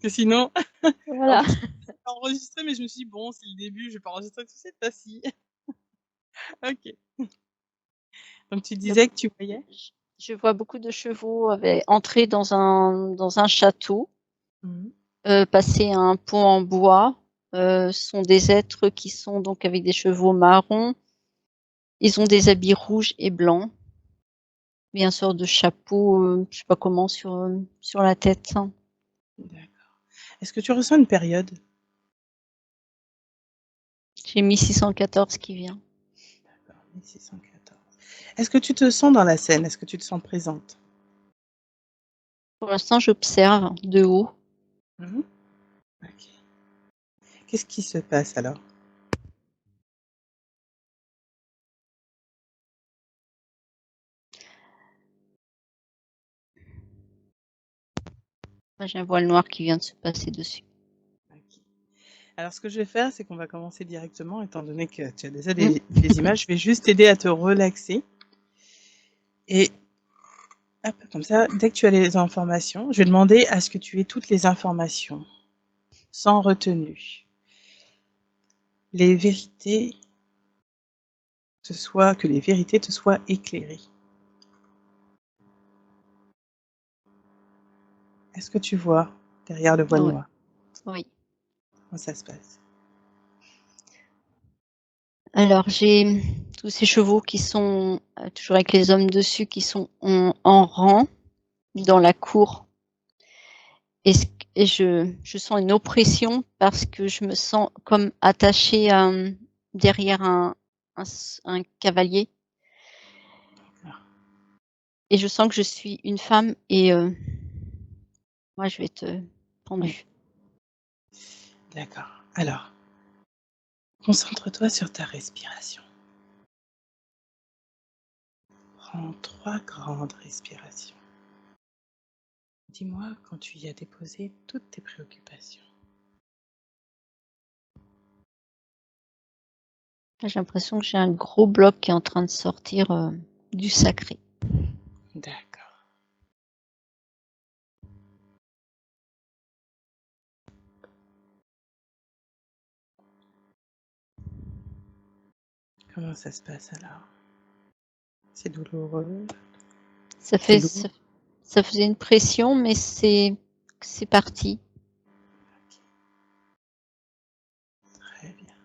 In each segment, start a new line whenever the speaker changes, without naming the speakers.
que sinon, en
Voilà.
plus, j'ai pas enregistré, mais je me suis dit: «Bon, c'est le début, je vais pas enregistrer tout de suite, bah si». OK. Donc tu
Donc
disais que tu voyais?
je vois beaucoup de chevaux entrer dans un château,
Mmh mh.
passer un pont en bois. Ce sont des êtres qui sont donc avec des chevaux marrons. Ils ont des habits rouges et blancs et un sorte de chapeau, je sais pas comment sur la tête.
D'accord. Est-ce que tu ressens une période?
J'ai 1614 qui vient.
D'accord, 1614. Est-ce que tu te sens dans la scène? Est-ce que tu te sens présente?
Pour l'instant, j'observe de haut.
Mmh mh. OK. Qu'est-ce qui se passe alors?
Moi, j'ai un voile noir qui vient de se passer dessus.
OK. Alors ce que je vais faire, c'est qu'on va commencer directement étant donné que tu as déjà
Mmh.
des images, je vais juste t'aider à te relaxer et hop, comme ça, dès que tu as les informations, je vais demander à ce que tu aies toutes les informations, sans retenue. Les vérités que les vérités te soient éclairées. Est-ce que tu vois derrière le voile
Ouais,
noir?
oui.
Comment ça se passe?
Alors j'ai tous ces chevaux qui sont, toujours avec les hommes dessus, qui sont en rang dans la cour et ce et je sens une oppression parce que je me sens comme attachée derrière un cavalier
Ah,
et je sens que je suis une femme et moi je vais être,
oui,
pendue.
d'accord. Alors, concentre-toi sur ta respiration. Prends 3 grandes respirations. Dis-moi quand tu y as déposé toutes tes préoccupations.
J'ai l'impression que j'ai un gros bloc qui est en train de sortir, du sacré.
D'accord. Comment ça se passe alors? C'est douloureux?
Ça
C'est
fait
lourd?
ça ça faisait une pression mais c'est parti.
Très bien.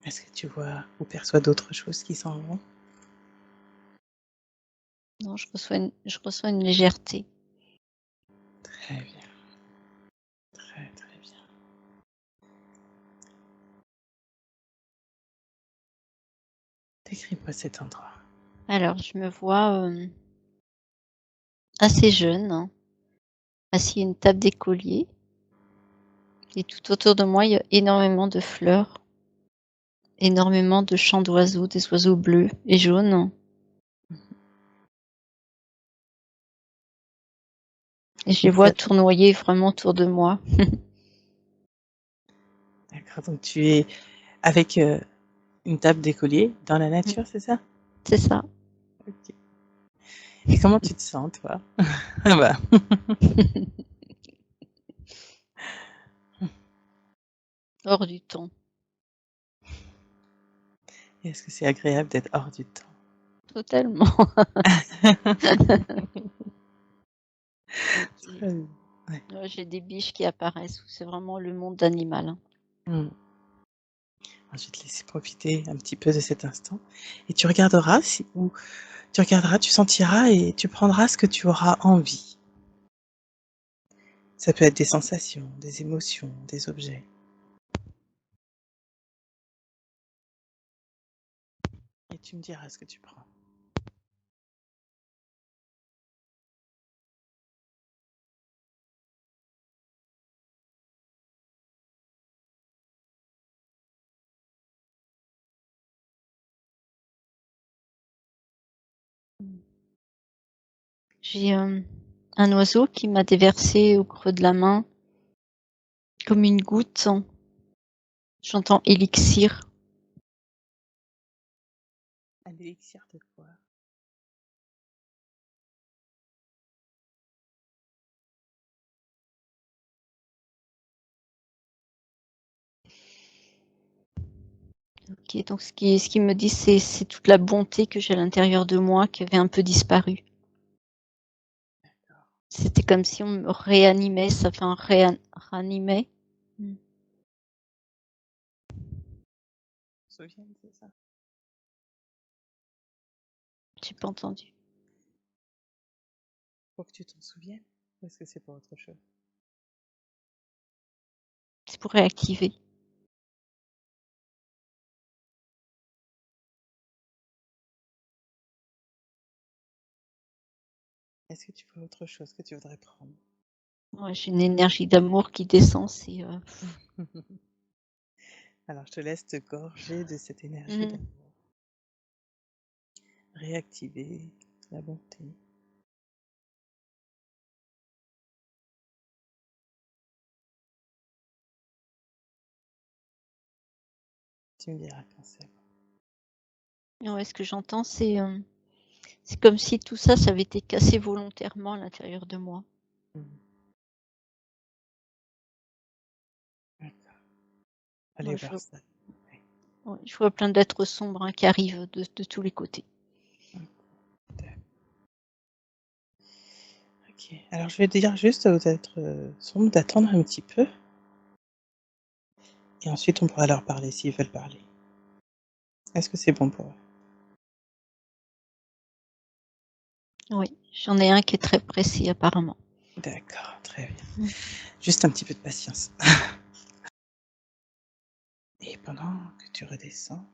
Est-ce que tu vois ou perçois d'autres choses qui s'en vont?
Non, je reçois une légèreté.
Très bien, très, très bien. Décris-moi cet endroit.
Alors je me vois, assez jeune, hein, assis à une table d'écolier et tout autour de moi, il y a énormément de fleurs, énormément de chants d'oiseaux, des oiseaux bleus et jaunes
Mmh.
et je les
Donc
vois
ça
tournoyer vraiment autour de moi.
d'accord, donc tu es avec, une table d'écolier dans la
Mmh,
nature, c'est ça?
c'est ça.
OK. Et comment tu te sens toi? Ah bah.
Hors du temps.
Est-ce que c'est agréable d'être hors du temps?
Totalement. J'ai
Très bien, ouais.
ouais, j'ai des biches qui apparaissent, c'est vraiment le monde animal, hein.
Mmh. Alors je vais te laisser profiter un petit peu de cet instant et tu regarderas si ou tu regarderas, tu sentiras et tu prendras ce que tu auras envie. Ça peut être des sensations, des émotions, des objets et tu me diras ce que tu prends.
J'ai, un oiseau qui m'a déversé au creux de la main comme une goutte. J'entends élixir.
Un élixir de quoi?
OK, donc ce qui me dit, c'est toute la bonté que j'ai à l'intérieur de moi qui avait un peu disparu. C'était comme si on me réanimait, ça fait un ranimait. Mmh.
Souviens, c'est ça?
J'ai pas entendu.
Pour que tu t'en souviennes? Ou est-ce que c'est pour autre chose?
C'est pour réactiver.
Est-ce que tu vois autre chose que tu voudrais prendre?
Ouais, j'ai une énergie d'amour qui descend,
Alors, je te laisse te gorger de cette énergie
mmh.
d'amour. Réactiver la bonté. Tu me diras quand c'est bon.
Ouais, ce que j'entends, c'est comme si tout ça, ça avait été cassé volontairement à l'intérieur de moi.
Mmh. D'accord. Allez
Ouais, je
voir
vois
ça. Ouais.
ouais, je vois plein d'êtres sombres, hein, qui arrivent de tous les côtés.
Mmh. OK. Alors, je vais te dire juste aux êtres, sombres d'attendre un petit peu et ensuite on pourra leur parler s'ils veulent parler. Est-ce que c'est bon pour eux?
Oui, j'en ai un qui est très précis apparemment.
D'accord, très bien.
Mmh.
Juste un petit peu de patience. Et pendant que tu redescends,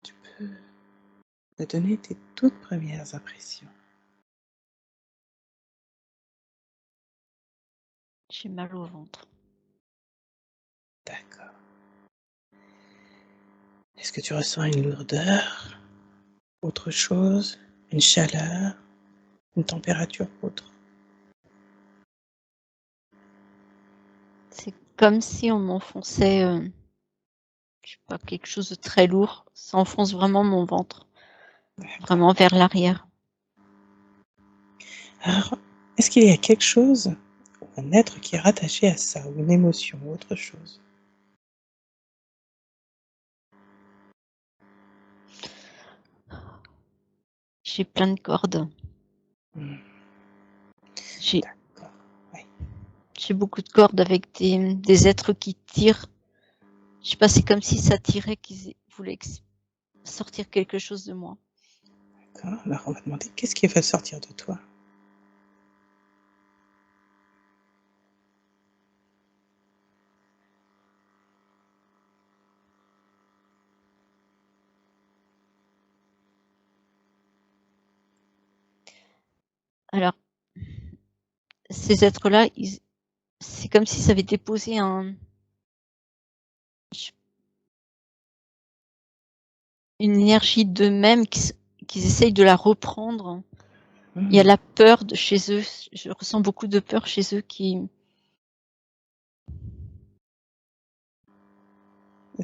tu peux me donner tes toutes premières impressions.
J'ai mal au ventre.
D'accord. Est-ce que tu ressens une lourdeur? Autre chose? Une chaleur? Une température autre?
C'est comme si on m'enfonçait, je sais pas, quelque chose de très lourd. Ça enfonce vraiment mon ventre,
D'accord.
vraiment vers l'arrière.
Alors, est-ce qu'il y a quelque chose ou un être qui est rattaché à ça, ou une émotion, ou autre chose?
J'ai plein de cordes.
Mmh,
J'ai
d'accord, oui.
j'ai beaucoup de cordes avec des êtres qui tirent. Je sais pas, c'est comme si ça tirait, qu'ils voulaient sortir quelque chose de moi.
D'accord, alors on va demander qu'est-ce qui veut sortir de toi?
Alors, ces êtres-là, c'est comme si ça avait déposé je une énergie d'eux-mêmes qu'ils essayent de la reprendre. Il y a
Mmh,
la peur de chez eux, je ressens beaucoup de peur chez eux
ils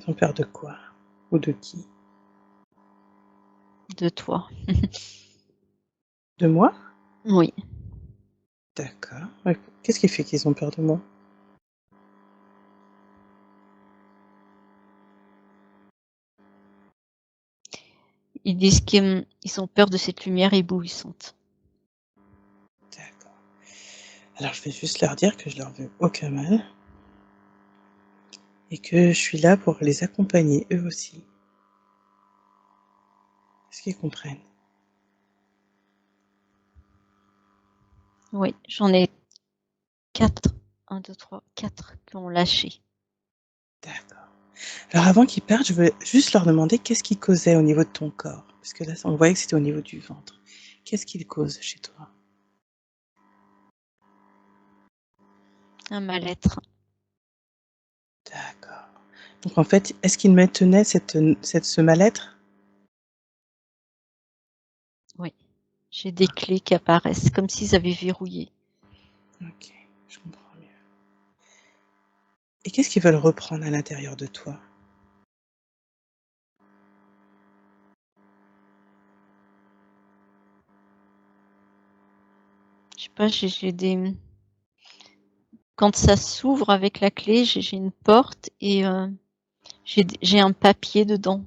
ont peur de quoi? Ou de qui?
de toi.
De moi?
Oui,
D'accord, ouais, qu'est-ce qui fait qu'ils ont peur de moi?
ils disent qu'ils ont peur de cette lumière éblouissante.
D'accord. Alors je vais juste leur dire que je leur veux aucun mal et que je suis là pour les accompagner eux aussi. Est-ce qu'ils comprennent?
Oui, j'en ai 4, 1, 2, 3, 4 qui ont lâché.
D'accord. Alors avant qu'ils partent, je veux juste leur demander qu'est-ce qui causait au niveau de ton corps? Parce que là, on voyait que c'était au niveau du ventre. Qu'est-ce qu'il cause chez toi?
Un mal-être.
D'accord. Donc en fait, est-ce qu'ils maintenaient ce mal-être?
Oui, j'ai des clés qui apparaissent comme s'ils avaient verrouillé.
OK, je comprends mieux. Et qu'est-ce qu'ils veulent reprendre à l'intérieur de toi?
Je sais pas, j'ai des quand ça s'ouvre avec la clé, j'ai une porte et j'ai un papier dedans.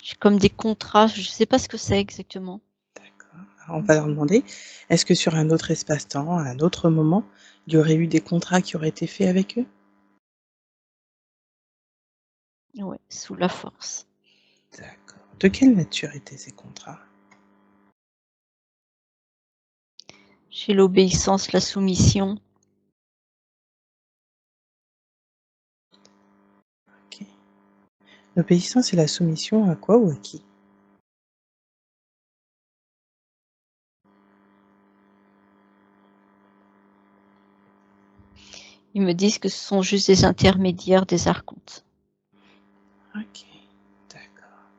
J'ai comme des contrats, je sais pas ce que c'est exactement.
D'accord. Alors on va leur demander, est-ce que sur un autre espace-temps, à un autre moment, il y aurait eu des contrats qui auraient été faits avec eux?
Ouais, sous la force.
D'accord. De quelle nature étaient ces contrats?
J'ai l'obéissance, la soumission.
OK. L'obéissance et la soumission à quoi ou à qui?
Ils me disent que ce sont juste des intermédiaires des archontes.
OK, d'accord.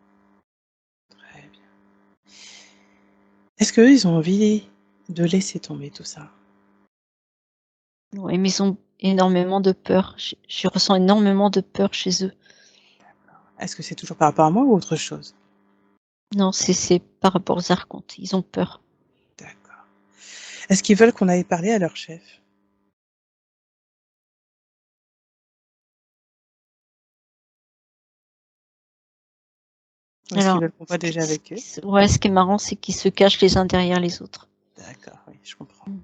Très bien. Est-ce qu'eux, ils ont envie de laisser tomber tout ça?
Ouais, mais ils ont énormément de peur. Je ressens énormément de peur chez eux.
Est-ce que c'est toujours par rapport à moi ou autre chose?
Non, c'est par rapport aux archontes. Ils ont peur.
D'accord. Est-ce qu'ils veulent qu'on aille parler à leur chef? Ou est-ce qu'ils
Alors,
veulent qu'on voit déjà avec eux?
ouais, ce qui est marrant, c'est qu'ils se cachent les uns derrière les autres.
D'accord, oui, je comprends.
Mmh.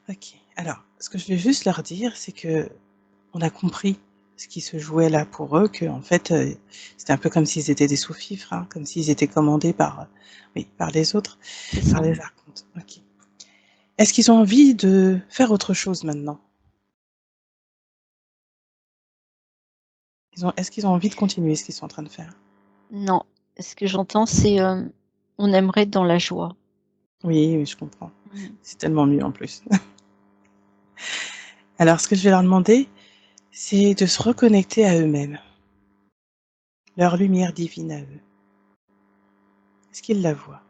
OK. Alors, ce que je vais juste leur dire, c'est qu'on a compris ce qui se jouait là pour eux, qu'en fait, c'était un peu comme s'ils étaient des sous-fifres, hein, comme s'ils étaient commandés par, oui, par les autres,
C'est
par
ça.
les archontes. OK. Est-ce qu'ils ont envie de faire autre chose maintenant? Est-ce qu'ils ont envie de continuer ce qu'ils sont en train de faire?
Non, ce que j'entends, c'est, on aimerait être dans la joie.
Oui, oui, je comprends.
Mmh.
C'est tellement mieux en plus. Alors ce que je vais leur demander, c'est de se reconnecter à eux-mêmes, leur lumière divine à eux. Est-ce qu'ils la voient?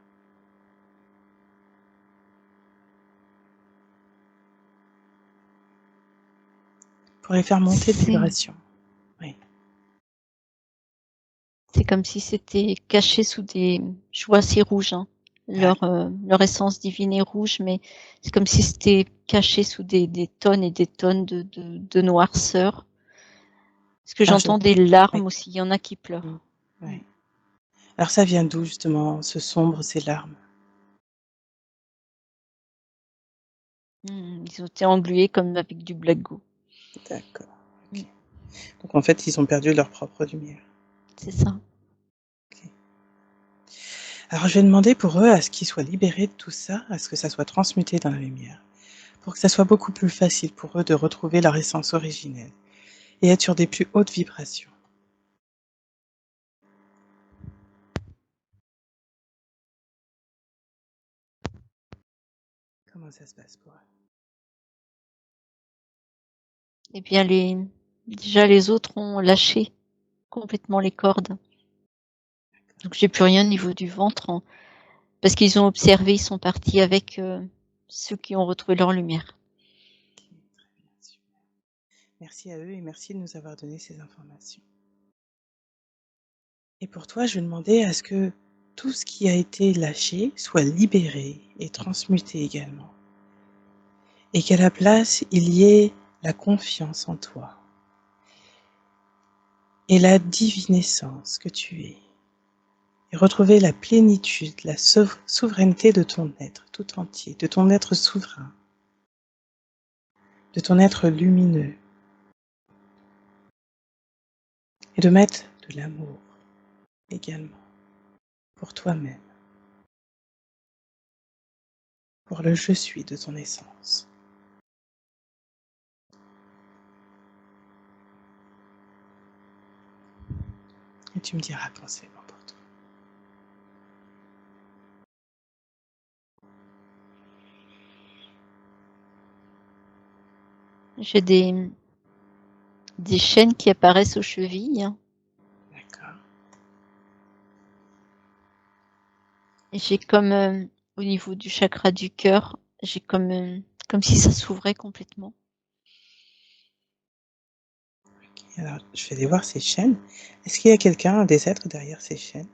Pour les faire monter de
C'est
vibration. Oui.
c'est comme si c'était caché sous des, je vois, c'est rouge, hein.
Ah
Leur essence divine est rouge, mais c'est comme si c'était caché sous des tonnes et des tonnes de noirceur. Parce que
ah je
j'entends des
oui.
larmes aussi, il y en a qui
Mmh.
pleurent. Mmh.
Ouais. Alors ça vient d'où justement, ce sombre, ces larmes?
Ils ont été englués comme avec du black goo.
D'accord,
Mmh.
OK. Donc en fait, ils ont perdu leur propre lumière.
C'est ça.
OK. Alors je vais demander pour eux à ce qu'ils soient libérés de tout ça, à ce que ça soit transmuté dans la lumière, pour que ça soit beaucoup plus facile pour eux de retrouver leur essence originelle et être sur des plus hautes vibrations. Comment ça se passe pour eux?
Et bien déjà les autres ont lâché complètement les cordes. Donc j'ai plus rien au niveau du ventre, hein, parce qu'ils ont observé, ils sont partis avec, ceux qui ont retrouvé leur lumière.
OK, très bien, super. Merci à eux et merci de nous avoir donné ces informations. Et pour toi, je vais demander à ce que tout ce qui a été lâché soit libéré et transmuté également. Et qu'à la place, il y ait la confiance en toi et la divine essence que tu es. Et retrouver la plénitude, la souveraineté de ton être tout entier, de ton être souverain, de ton être lumineux. Et de mettre de l'amour également pour toi-même, pour le je suis de ton essence. Et tu me diras quand c'est bon pour toi.
J'ai des chaînes qui apparaissent aux chevilles, hein,
D'accord.
et j'ai comme, au niveau du chakra du cœur, j'ai comme si ça s'ouvrait complètement.
OK. Alors, je vais aller voir ces chaînes. Est-ce qu'il y a quelqu'un, des êtres derrière ces chaînes?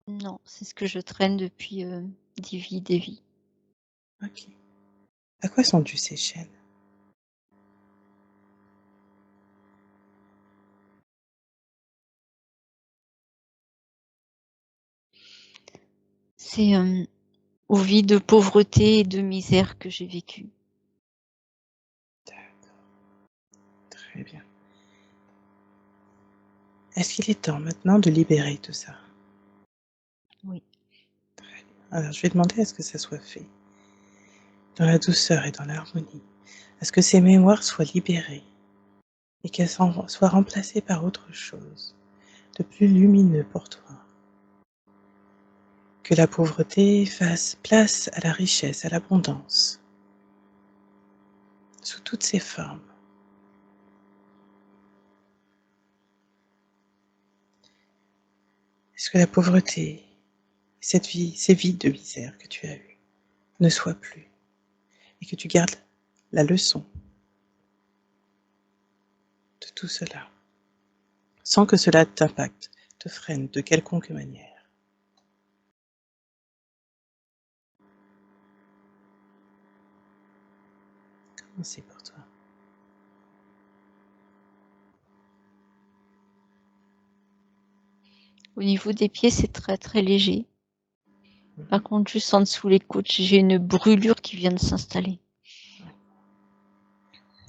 Non, c'est ce que je traîne depuis, des vies.
OK. À quoi sont dues ces chaînes?
C'est, aux vies de pauvreté et de misère que j'ai vécues.
D'accord, très bien. Est-ce qu'il est temps maintenant de libérer tout ça?
Oui.
Très bien. Alors je vais demander à ce que ça soit fait dans la douceur et dans l'harmonie. À ce que ces mémoires soient libérées et qu'elles soient remplacées par autre chose de plus lumineux pour toi. Que la pauvreté fasse place à la richesse, à l'abondance, sous toutes ses formes. Est-ce que la pauvreté, cette vie, ces vies de misère que tu as eues, ne soient plus et que tu gardes la leçon de tout cela, sans que cela t'impacte, te freine de quelconque manière. Comment c'est pour toi?
Au niveau des pieds, c'est très, très léger. Par
Mhm.
contre, juste en dessous les côtes, j'ai une brûlure qui vient de s'installer.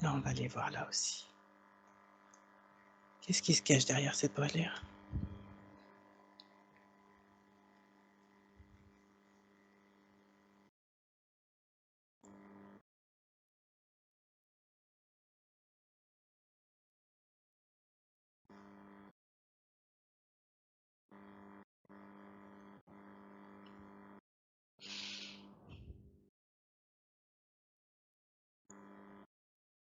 Là, on va aller voir là aussi. Qu'est-ce qui se cache derrière cette brûlure?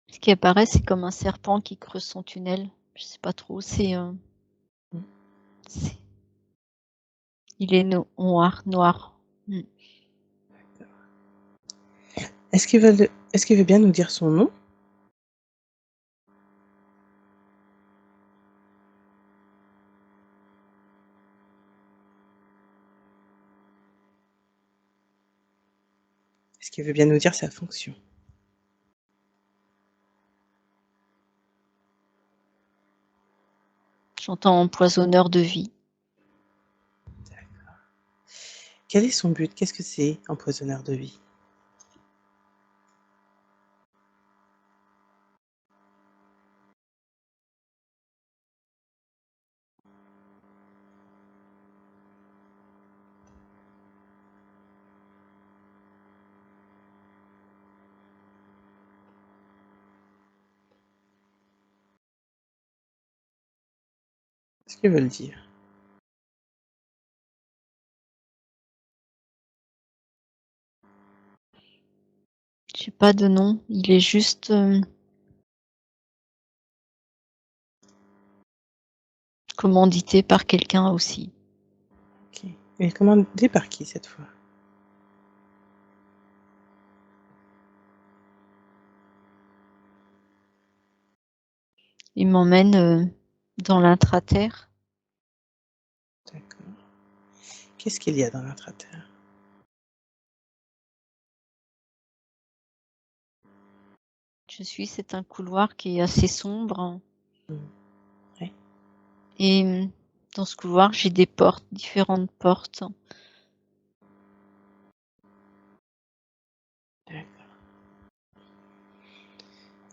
Ce qui apparaît, c'est comme un serpent qui creuse son tunnel. Je sais pas trop,
Mhm.
c'est il est noir, noir. Mmh.
Est-ce qu'il veut bien nous dire son nom? Est-ce qu'il veut bien nous dire sa fonction?
J'entends empoisonneur de vie.
D'accord. Quel est son but? Qu'est-ce que c'est, empoisonneur de vie? Qu'est-ce qu'il veut le dire?
J'ai pas de nom, il est juste, commandité par quelqu'un aussi.
OK. Il est commandé par qui cette fois?
Il m'emmène, dans l'intra-terre.
D'accord. Qu'est-ce qu'il y a dans l'intra-terre?
C'est un couloir qui est assez sombre
Mmh. Ouais,
et dans ce couloir, j'ai des portes, différentes portes.
d'accord.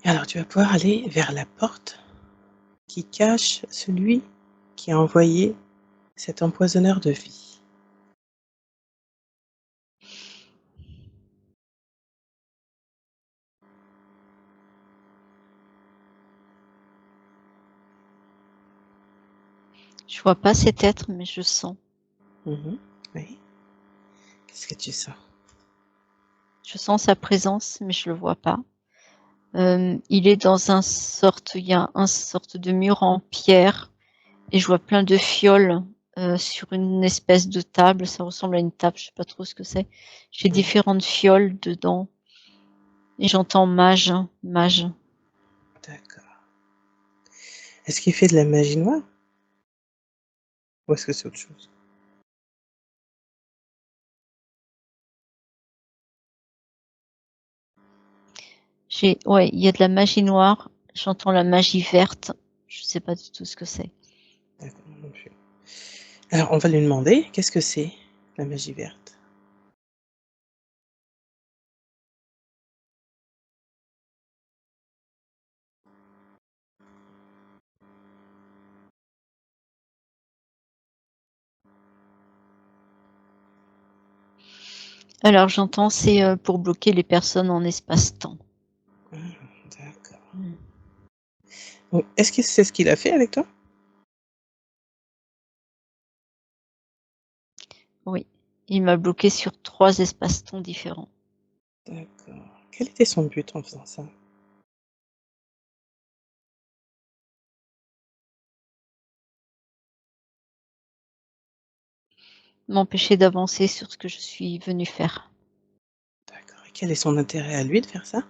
Et alors tu vas pouvoir aller vers la porte qui cache celui qui a envoyé cet empoisonneur de vie.
Je vois pas cet être, mais je sens.
Mmh. Oui. Qu'est-ce que tu sens?
Je sens sa présence, mais je le vois pas. Il est dans il y a un sorte de mur en pierre et je vois plein de fioles, sur une espèce de table. Ça ressemble à une table, je sais pas trop ce que c'est. J'ai
Mmh.
différentes fioles dedans et j'entends mage, mage.
D'accord. Est-ce qu'il fait de la magie noire ou est-ce que c'est autre chose?
Ouais, il y a de la magie noire, j'entends la magie verte, je sais pas du tout ce que c'est.
D'accord, moi non plus. Alors on va lui demander, qu'est-ce que c'est, la magie verte?
Alors j'entends c'est, pour bloquer les personnes en espace-temps.
Ah, d'accord.
Mmh.
Donc est-ce que c'est ce qu'il a fait avec toi?
Oui, il m'a bloqué sur 3 espaces-temps différents.
D'accord. Quel était son but en faisant ça?
M'empêcher d'avancer sur ce que je suis venue faire.
D'accord, et quel est son intérêt à lui de faire ça?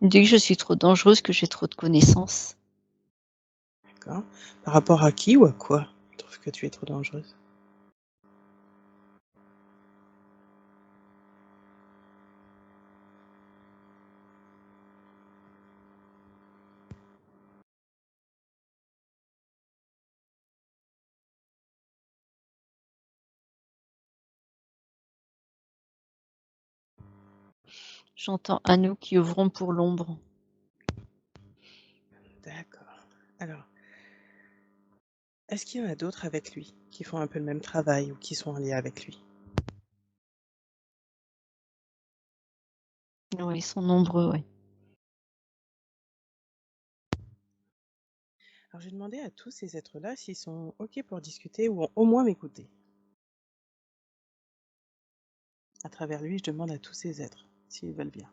Il me dit que je suis trop dangereuse, que j'ai trop de connaissances.
D'accord. Par rapport à qui ou à quoi il trouve que tu es trop dangereuse?
J'entends à nous qui œuvrons pour l'ombre.
D'accord. Alors, est-ce qu'il y en a d'autres avec lui, qui font un peu le même travail ou qui sont en lien avec lui?
Oui, ils sont nombreux, ouais.
Alors j'ai demandé à tous ces êtres-là s'ils sont OK pour discuter ou au moins m'écouter. À travers lui, je demande à tous ces êtres s'ils veulent bien.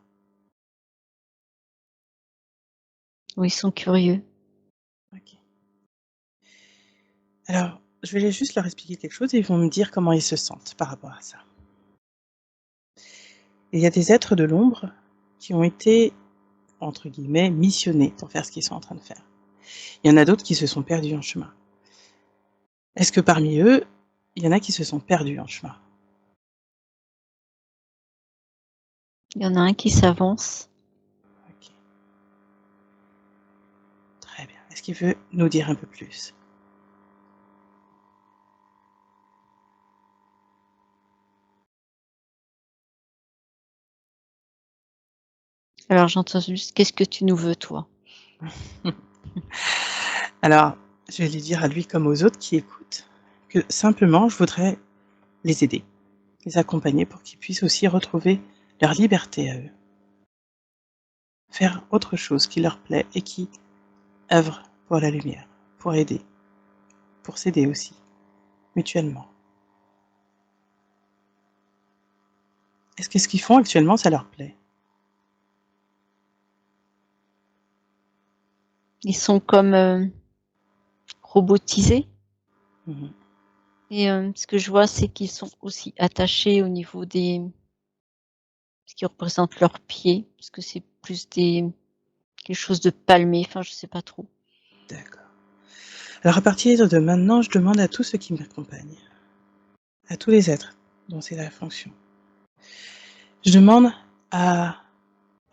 Oui, ils sont curieux.
OK. Alors, je vais juste leur expliquer quelque chose et ils vont me dire comment ils se sentent par rapport à ça. Il y a des êtres de l'ombre qui ont été, entre guillemets, «missionnés» pour faire ce qu'ils sont en train de faire. Il y en a d'autres qui se sont perdus en chemin. Est-ce que parmi eux, il y en a qui se sont perdus en chemin?
Il y en a un qui s'avance.
OK, très bien. Est-ce qu'il veut nous dire un peu plus?
Alors j'entends juste: «Qu'est-ce que tu nous veux, toi?»
Alors, je vais lui dire à lui comme aux autres qui écoutent, que simplement je voudrais les aider, les accompagner pour qu'ils puissent aussi retrouver leur liberté à eux. Faire autre chose qui leur plaît et qui œuvre pour la lumière, pour aider, pour s'aider aussi, mutuellement. Est-ce que ce qu'ils font actuellement, ça leur plaît?
Ils sont comme, robotisés
Mmh.
et ce que je vois, c'est qu'ils sont aussi attachés au niveau des ce qui représente leurs pieds, parce que c'est plus des quelque chose de palmé, enfin je sais pas trop.
D'accord. Alors à partir de maintenant, je demande à tous ceux qui m'accompagnent, à tous les êtres dont c'est la fonction, je demande à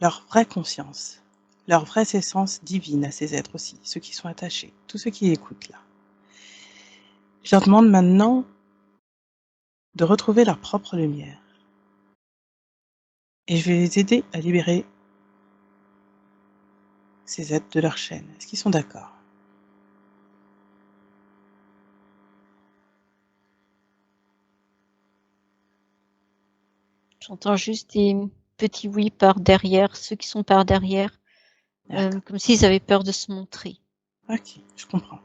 leur vraie conscience, leur vraie essence divine à ces êtres aussi, ceux qui sont attachés, tous ceux qui écoutent là. Je leur demande maintenant de retrouver leur propre lumière et je vais les aider à libérer ces êtres de leur chaîne. Est-ce qu'ils sont d'accord?
J'entends juste des petits oui par derrière, ceux qui sont par derrière,
D'accord.
comme s'ils avaient peur de se montrer.
OK, je comprends.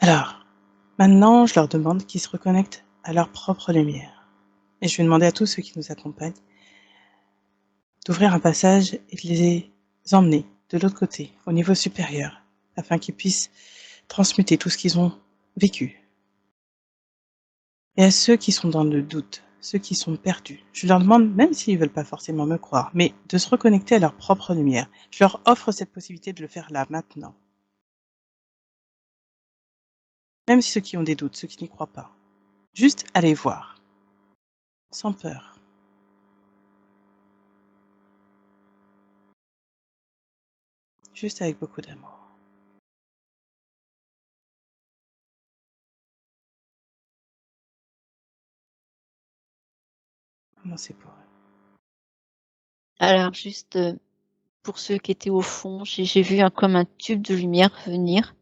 Alors, maintenant, je leur demande qu'ils se reconnectent à leur propre lumière et je vais demander à tous ceux qui nous accompagnent d'ouvrir un passage et de les emmener de l'autre côté, au niveau supérieur, afin qu'ils puissent transmuter tout ce qu'ils ont vécu. Et à ceux qui sont dans le doute, ceux qui sont perdus, je leur demande, même s'ils ne veulent pas forcément me croire, mais de se reconnecter à leur propre lumière. Je leur offre cette possibilité de le faire là, maintenant. Même ceux qui ont des doutes, ceux qui n'y croient pas. Juste allez voir, sans peur. Juste avec beaucoup d'amour. Comment c'est pour eux?
Alors juste, pour ceux qui étaient au fond, j'ai vu comme un tube de lumière venir.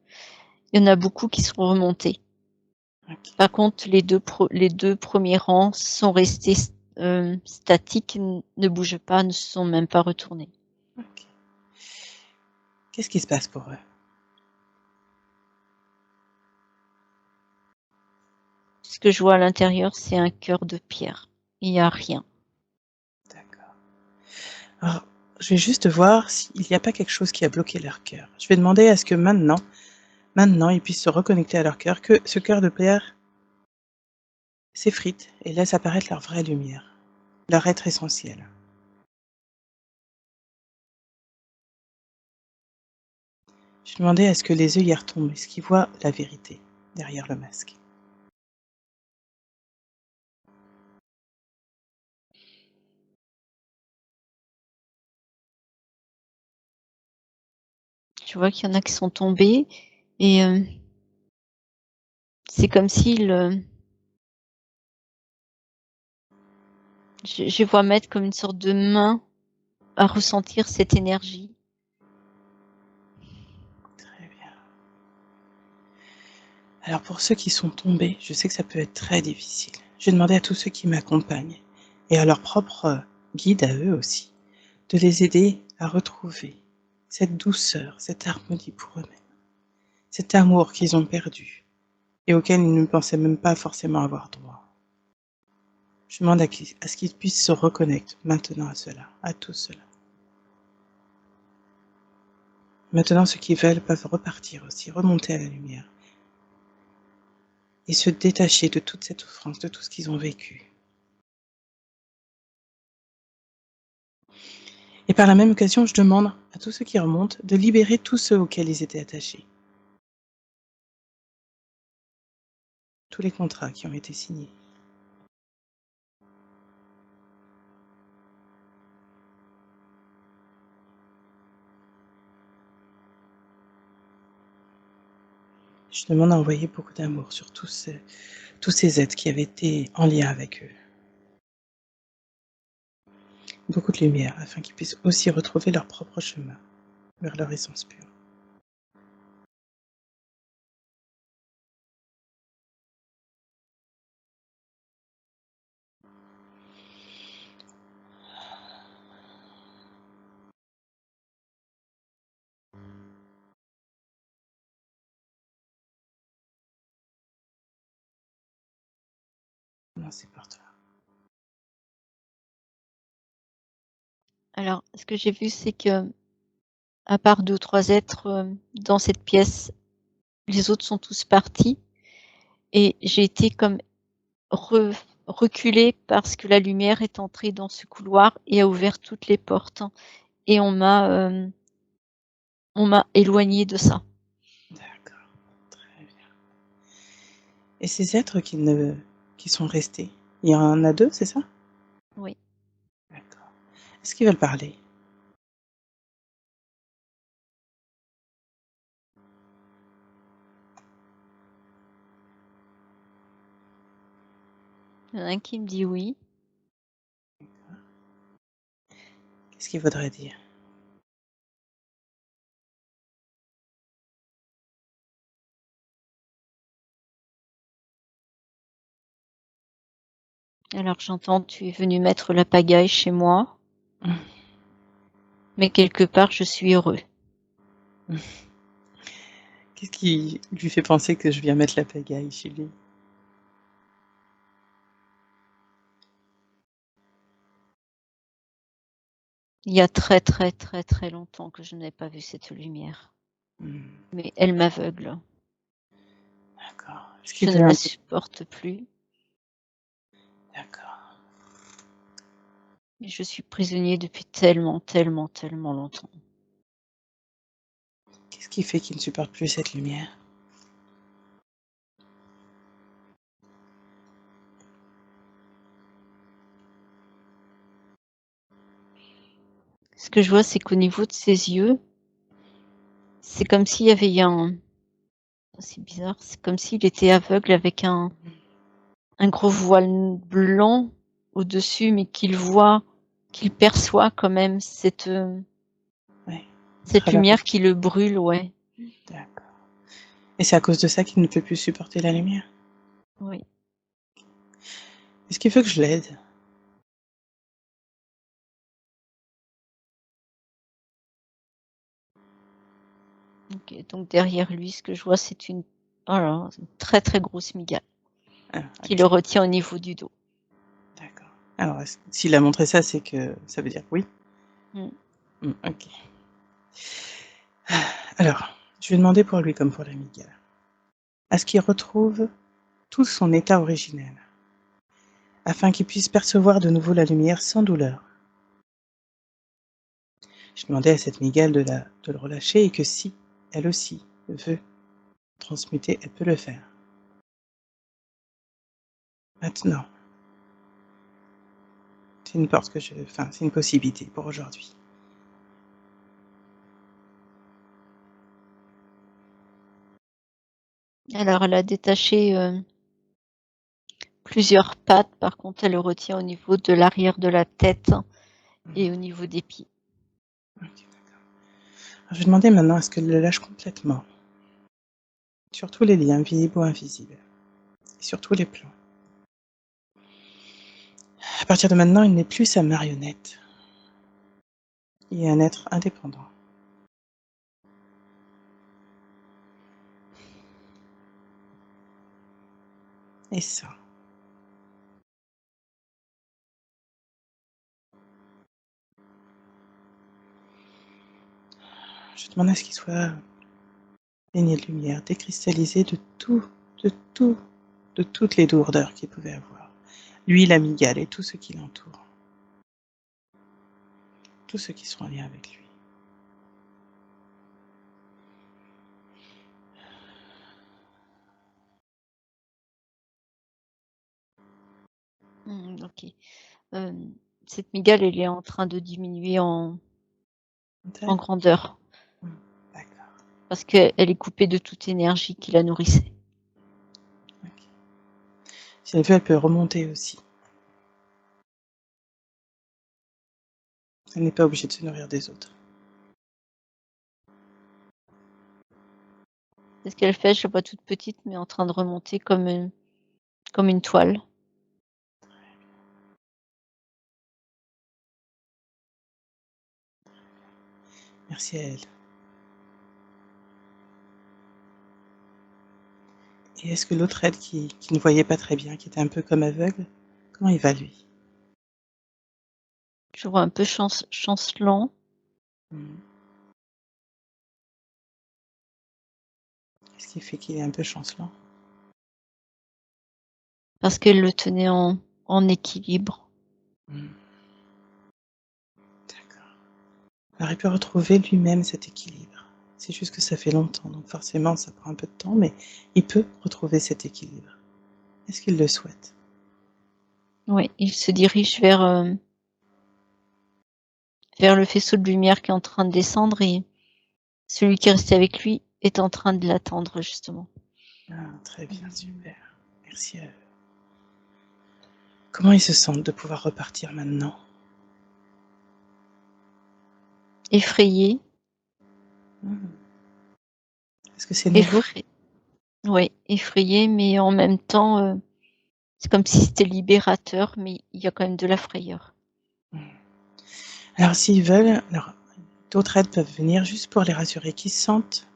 Il y en a beaucoup qui sont remontés.
OK.
Par contre, les 2 premiers rangs sont restés statiques, ne bougent pas, ne se sont même pas retournés.
OK. Qu'est-ce qui se passe pour eux?
Ce que je vois à l'intérieur, c'est un cœur de pierre. Il y a rien.
D'accord. Alors, je vais juste voir s'il n'y a pas quelque chose qui a bloqué leur cœur. Je vais demander à ce que maintenant, ils puissent se reconnecter à leur cœur, que ce cœur de pierre s'effrite et laisse apparaître leur vraie lumière, leur être essentiel. Je demandais à ce que les œillères tombent, est-ce qu'ils voient la vérité derrière le masque?
Je vois qu'il y en a qui sont tombés et c'est comme s'ils, je les vois mettre comme une sorte de main à ressentir cette énergie.
Très bien. Alors pour ceux qui sont tombés, je sais que ça peut être très difficile. Je vais demander à tous ceux qui m'accompagnent et à leur propre guide à eux aussi, de les aider à retrouver cette douceur, cette harmonie pour eux-mêmes, cet amour qu'ils ont perdu et auquel ils ne pensaient même pas forcément avoir droit. Je demande à ce qu'ils puissent se reconnecter maintenant à cela, à tout cela. Maintenant, ceux qui veulent peuvent repartir aussi, remonter à la lumière et se détacher de toute cette souffrance, de tout ce qu'ils ont vécu. Et par la même occasion, je demande à tous ceux qui remontent de libérer tous ceux auxquels ils étaient attachés. Tous les contrats qui ont été signés. Je demande à envoyer beaucoup d'amour sur tous ces êtres qui avaient été en lien avec eux. Beaucoup de lumière afin qu'ils puissent aussi retrouver leur propre chemin vers leur essence pure. Non, c'est pour toi.
Alors, ce que j'ai vu, c'est que, à part 2 ou 3 êtres, dans cette pièce, les autres sont tous partis et j'ai été comme re reculée parce que la lumière est entrée dans ce couloir et a ouvert toutes les portes et on m'a éloignée de ça.
D'accord, très bien. Et ces êtres qui sont restés, il y en a 2, c'est ça?
Oui.
D'accord. Est-ce qu'ils veulent parler?
Il y en a un qui me dit oui.
Qu'est-ce qu'ils voudraient dire?
Alors j'entends: «Tu es venu mettre la pagaille chez moi, mais quelque part je suis heureux».
Qu'est-ce qui lui fait penser que je viens mettre la pagaille chez lui?
Il y a très, très, très, très longtemps que je n'ai pas vu cette lumière,
Mmh,
mais elle m'aveugle.
d'accord. Est-ce
Je
qu'il
ne
veut
la
un
supporte plus
d'accord.
et je suis prisonnier depuis tellement, tellement, tellement longtemps.
Qu'est-ce qui fait qu'il ne supporte plus cette lumière?
Ce que je vois, c'est qu'au niveau de ses yeux, c'est comme s'il y avait c'est bizarre, c'est comme s'il était aveugle avec un gros voile blanc au-dessus, mais qu'il perçoit quand même
Ouais.
cette
Travers
lumière qui le brûle, ouais.
D'accord. Et c'est à cause de ça qu'il ne peut plus supporter la lumière?
Oui.
Est-ce qu'il veut que je l'aide?
OK, donc derrière lui, ce que je vois, c'est une oh là là, une très, très grosse mygale
Ah,
qui
OK,
le retient au niveau du dos.
d'accord. Alors, s'il a montré ça, c'est que ça veut dire oui?
Mmh.
OK. Alors, je vais demander pour lui comme pour la mygale, à ce qu'il retrouve tout son état originel, afin qu'il puisse percevoir de nouveau la lumière sans douleur. Je demandais à cette mygale de le relâcher et que si, elle aussi, veut transmuter, elle peut le faire. Maintenant, c'est une porte que c'est une possibilité pour aujourd'hui.
Alors elle a détaché, plusieurs pattes, par contre, elle le retient au niveau de l'arrière de la tête et au niveau des pieds.
OK, d'accord. Alors je vais demander maintenant à ce qu'elle le lâche complètement, sur tous les liens, visibles ou invisibles, et sur tous les plans. À partir de maintenant, il n'est plus sa marionnette. Il est un être indépendant. Et ça, je demande à ce qu'il soit baigné de lumière, décristallisé de tout, de toutes les lourdeurs qu'il pouvait avoir. Lui, la mygale et tout ce qui l'entoure. Tous ceux qui sont en lien avec lui.
OK. Cette mygale, elle est en train de diminuer en
D'accord.
grandeur
D'accord.
parce qu'elle est coupée de toute énergie qui la nourrissait.
OK. Si elle veut, elle peut remonter aussi. Elle n'est pas obligée de se nourrir des autres.
C'est ce qu'elle fait, je la vois toute petite, mais en train de remonter comme une toile.
Merci à elle. Et est-ce que l'autre aide qui ne voyait pas très bien, qui était un peu comme aveugle, comment il va lui?
Je vois un peu chancelant
Mmh. Qu'est-ce qui fait qu'il est un peu chancelant?
parce qu'elle le tenait en équilibre.
Mmh. D'accord. Alors il peut retrouver lui-même cet équilibre. C'est juste que ça fait longtemps, donc forcément ça prend un peu de temps, mais il peut retrouver cet équilibre. Est-ce qu'il le souhaite?
Oui, il se dirige vers le faisceau de lumière qui est en train de descendre et celui qui est resté avec lui est en train de l'attendre justement.
Ah, très bien, super. Merci à eux. Comment ils se sentent de pouvoir repartir maintenant?
Effrayé,
Mmh. Est-ce que c'est nouveau?
effray ouais, effrayé, mais en même temps, c'est comme si c'était libérateur, mais il y a quand même de la frayeur.
Mmh. Alors s'ils veulent, alors d'autres aides peuvent venir juste pour les rassurer, qu'ils se sentent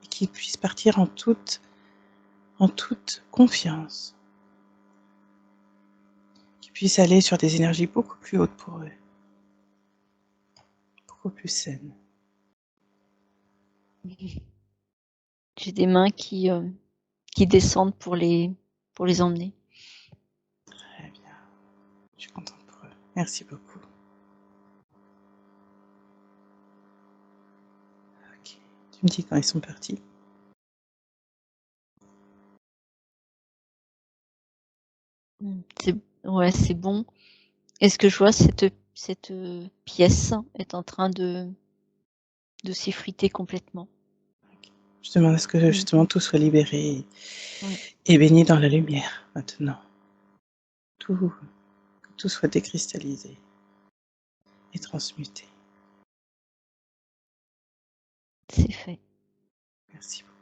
et qu'ils puissent partir en toute confiance, qu'ils puissent aller sur des énergies beaucoup plus hautes pour eux, beaucoup plus saines.
J'ai des mains qui descendent pour les emmener.
Très bien, je suis contente pour eux. Merci beaucoup. OK. Tu me dis quand ils sont partis?
C'est ouais, c'est bon et ce que je vois, cette pièce est en train de s'effriter complètement.
Je demande à ce que justement tout soit libéré
Oui.
et baigné dans la lumière maintenant. Que tout soit décristallisé et transmuté.
C'est fait.
Merci beaucoup.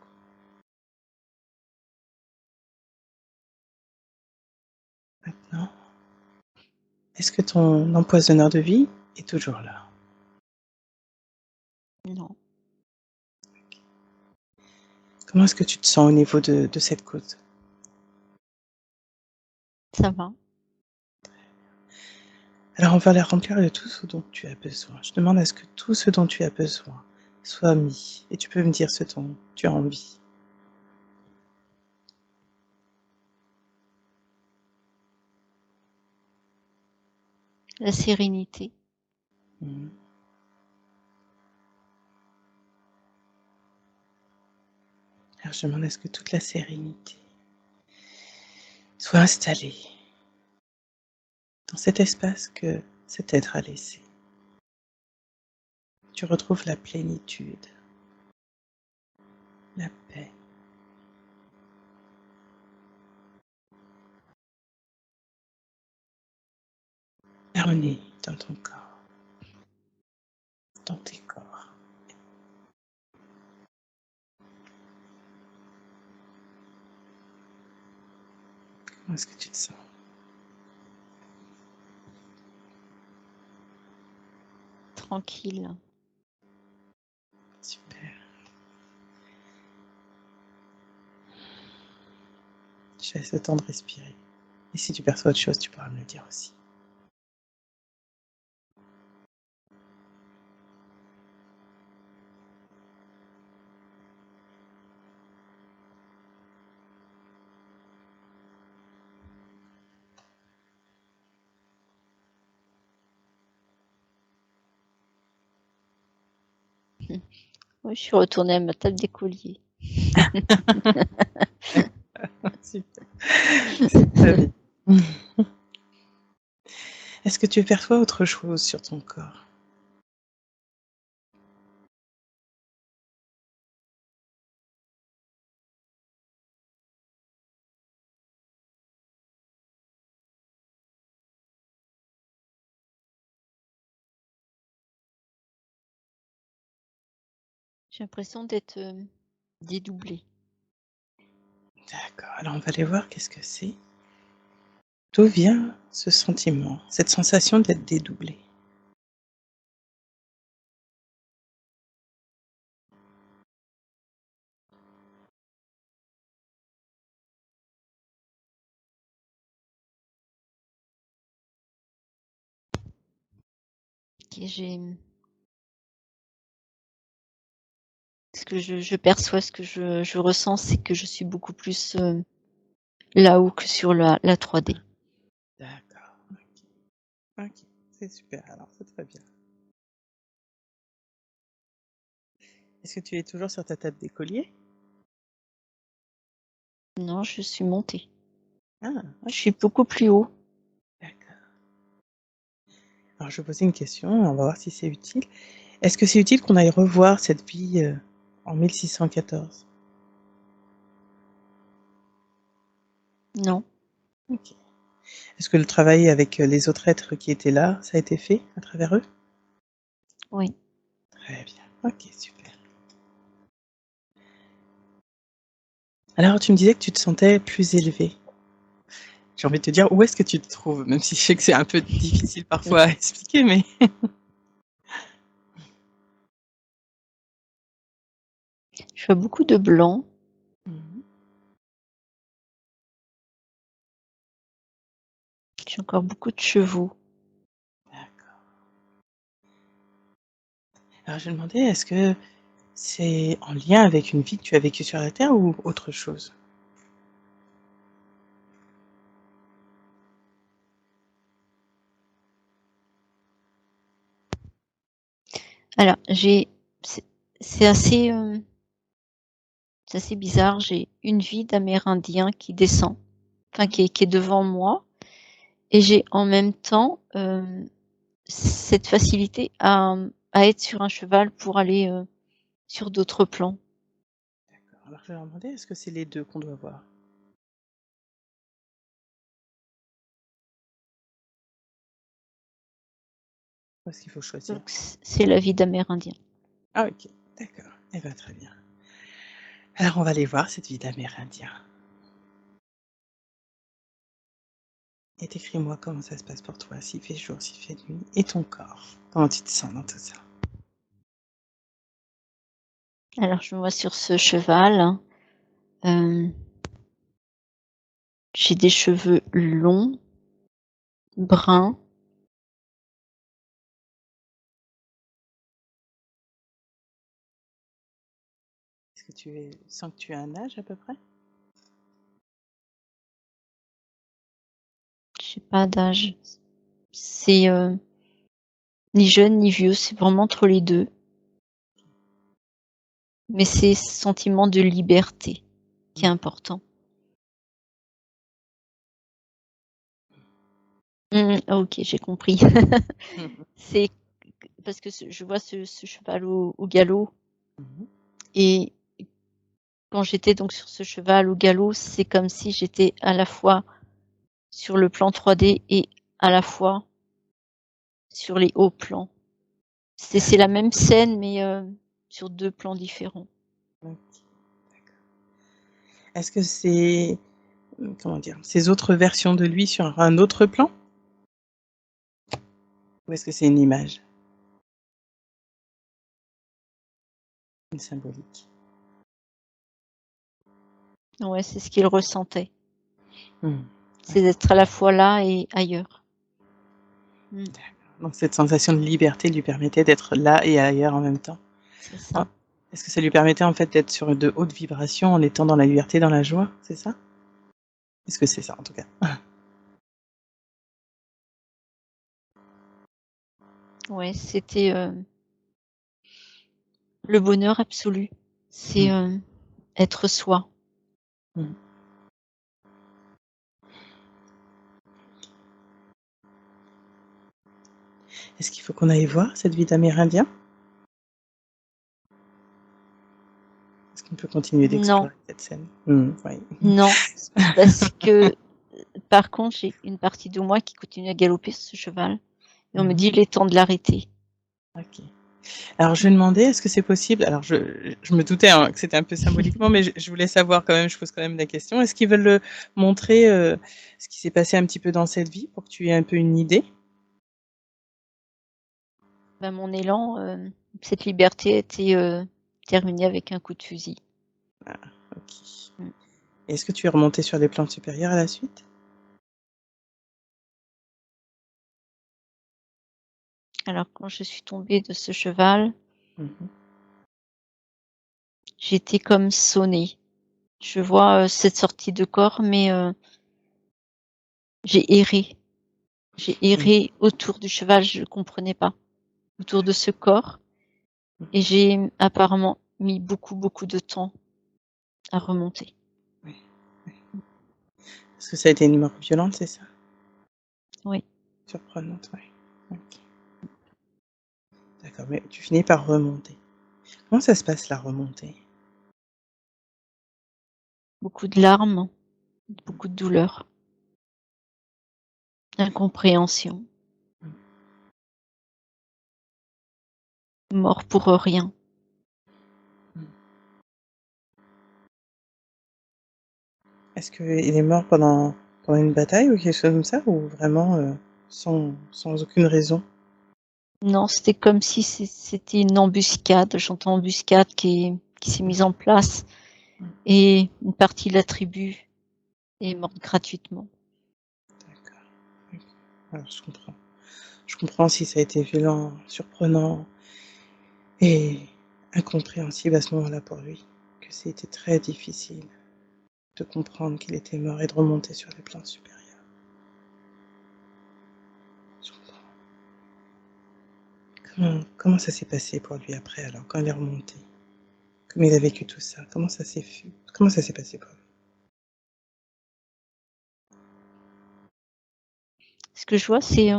Maintenant, est-ce que ton empoisonneur de vie est toujours là?
Non.
Comment est-ce que tu te sens au niveau de cette cause?
Ça va.
Alors on va la remplir de tout ce dont tu as besoin. Je demande à ce que tout ce dont tu as besoin soit mis et tu peux me dire ce dont tu as envie.
La sérénité.
Mmh. Alors je demande à ce que toute la sérénité soit installée dans cet espace que cet être a laissé. Tu retrouves la plénitude, la paix. L'harmonie dans ton corps, dans tes corps. Comment est-ce que tu te sens?
Tranquille.
Super. Je laisse le temps de respirer. Et si tu perçois autre chose, tu pourras me le dire aussi.
Oui, je suis retournée à ma table d'écolier.
Super. C'est très bien. Est-ce que tu perçois autre chose sur ton corps?
J'ai l'impression d'être dédoublée.
D'accord, alors on va aller voir qu'est-ce que c'est. D'où vient ce sentiment, cette sensation d'être dédoublé?
Et ce que je perçois, ce que je ressens, c'est que je suis beaucoup plus là-haut que sur la 3D.
D'accord, OK. OK, c'est super alors, c'est très bien. Est-ce que tu es toujours sur ta table d'écolier?
Non, je suis montée.
Ah,
Je
OK,
suis beaucoup plus haut.
d'accord. Alors je vais poser une question, on va voir si c'est utile. Est-ce que c'est utile qu'on aille revoir cette vie, en 1614?
Non,
OK. Est-ce que le travail avec, les autres êtres qui étaient là, ça a été fait à travers eux?
oui.
Très bien, OK, super. Alors tu me disais que tu te sentais plus élevé. J'ai envie de te dire, où est-ce que tu te trouves? Même si je sais que c'est un peu difficile parfois à expliquer, mais
Je vois beaucoup de blanc.
Mmh.
J'ai encore beaucoup de chevaux.
D'accord. Alors je me demandais, est-ce que c'est en lien avec une vie que tu as vécue sur la terre ou autre chose?
Alors, c'est c'est assez, c'est assez bizarre. J'ai une vie d'Amérindien qui descend, enfin qui est devant moi et j'ai en même temps, cette facilité à être sur un cheval pour aller, sur d'autres plans.
D'accord. Alors je vais leur demander, est-ce que c'est les 2 qu'on doit voir? Ou est-ce qu'il faut choisir?
Donc c'est la vie d'Amérindien.
Ah OK, d'accord. Eh ben, très bien. Alors on va aller voir cette vie d'Amérindien. Et décris-moi comment ça se passe pour toi, s'il fait jour, s'il fait nuit et ton corps. Comment tu te sens dans tout ça?
Alors je me vois sur ce cheval, hem, j'ai des cheveux longs, bruns.
Est-ce que tu sens que tu as un âge à peu près?
J'ai pas d'âge. C'est, ni jeune ni vieux, c'est vraiment entre les 2. Mais c'est ce sentiment de liberté qui est
Mmh.
important. Mmh. OK, j'ai compris.
Mmh.
C'est parce que je vois ce cheval au galop
Mmh.
et quand j'étais donc sur ce cheval au galop, c'est comme si j'étais à la fois sur le plan 3D et à la fois sur les hauts plans. C'est la même scène mais, sur 2 plans différents.
OK, d'accord. Est-ce que c'est, comment dire? Ces autres versions de lui sur un autre plan? Ou est-ce que c'est une image? Une symbolique?
Ouais, c'est ce qu'il ressentait.
Mmh.
C'est
D'accord,
d'être à la fois là et ailleurs. Mmh,
d'accord. Donc cette sensation de liberté lui permettait d'être là et ailleurs en même temps?
c'est
Ah,
ça.
est-ce que ça lui permettait en fait d'être sur de hautes vibrations en étant dans la liberté, dans la joie, c'est ça? Est-ce que c'est ça en tout cas?
Ouais, c'était, le bonheur absolu. C'est,
Mmh.
être soi.
Mmh. Est-ce qu'il faut qu'on aille voir cette vie d'Amérindien? Est-ce qu'on peut continuer
Non,
d'explorer cette scène? Mmh, oui.
non, parce que, par contre, j'ai une partie de moi qui continue à galoper sur ce cheval et on me
Mmh.
dit: «Il est temps de l'arrêter».
OK. Alors je lui ai demandé, est-ce que c'est possible, alors je me doutais, hein, que c'était un peu symboliquement, mais je voulais savoir quand même, je pose quand même la question. Est-ce qu'ils veulent, montrer, ce qui s'est passé un petit peu dans cette vie pour que tu aies un peu une idée?
Bah, mon élan, cette liberté a été, terminée avec un coup de fusil.
Ah, OK.
Mmh.
Est-ce que tu es remontée sur des plans supérieurs à la suite?
Alors quand je suis tombée de ce cheval,
Mmh mh.
j'étais comme sonnée. Je vois, cette sortie de corps mais, j'ai erré. J'ai
Mmh.
erré autour du cheval, je ne comprenais pas, autour de ce corps
Mmh.
et j'ai apparemment mis beaucoup, beaucoup de temps à remonter.
Oui, oui. Parce que ça a été une mort violente, c'est ça?
Oui.
Surprenante, ouais. OK. D'accord, mais tu finis par remonter. Comment ça se passe la remontée?
Beaucoup de larmes, beaucoup de douleur, incompréhension,
Mmh.
mort pour rien.
Mmh. Est-ce qu'il est mort pendant une bataille ou quelque chose comme ça? Ou vraiment, sans aucune raison?
Non, c'était comme si c'était une embuscade, j'entends embuscade qui s'est mise en place
Mmh.
et une partie de la tribu est morte gratuitement.
D'accord. OK. Alors je comprends. Je comprends si ça a été violent, surprenant et incompréhensible à ce moment-là pour lui, que c'était très difficile de comprendre qu'il était mort et de remonter sur les plans supérieurs. Je comprends. Comment ça s'est passé pour lui après alors, quand il est remonté? Comment il a vécu tout ça? Comment ça s'est passé pour lui?
Ce que je vois, c'est,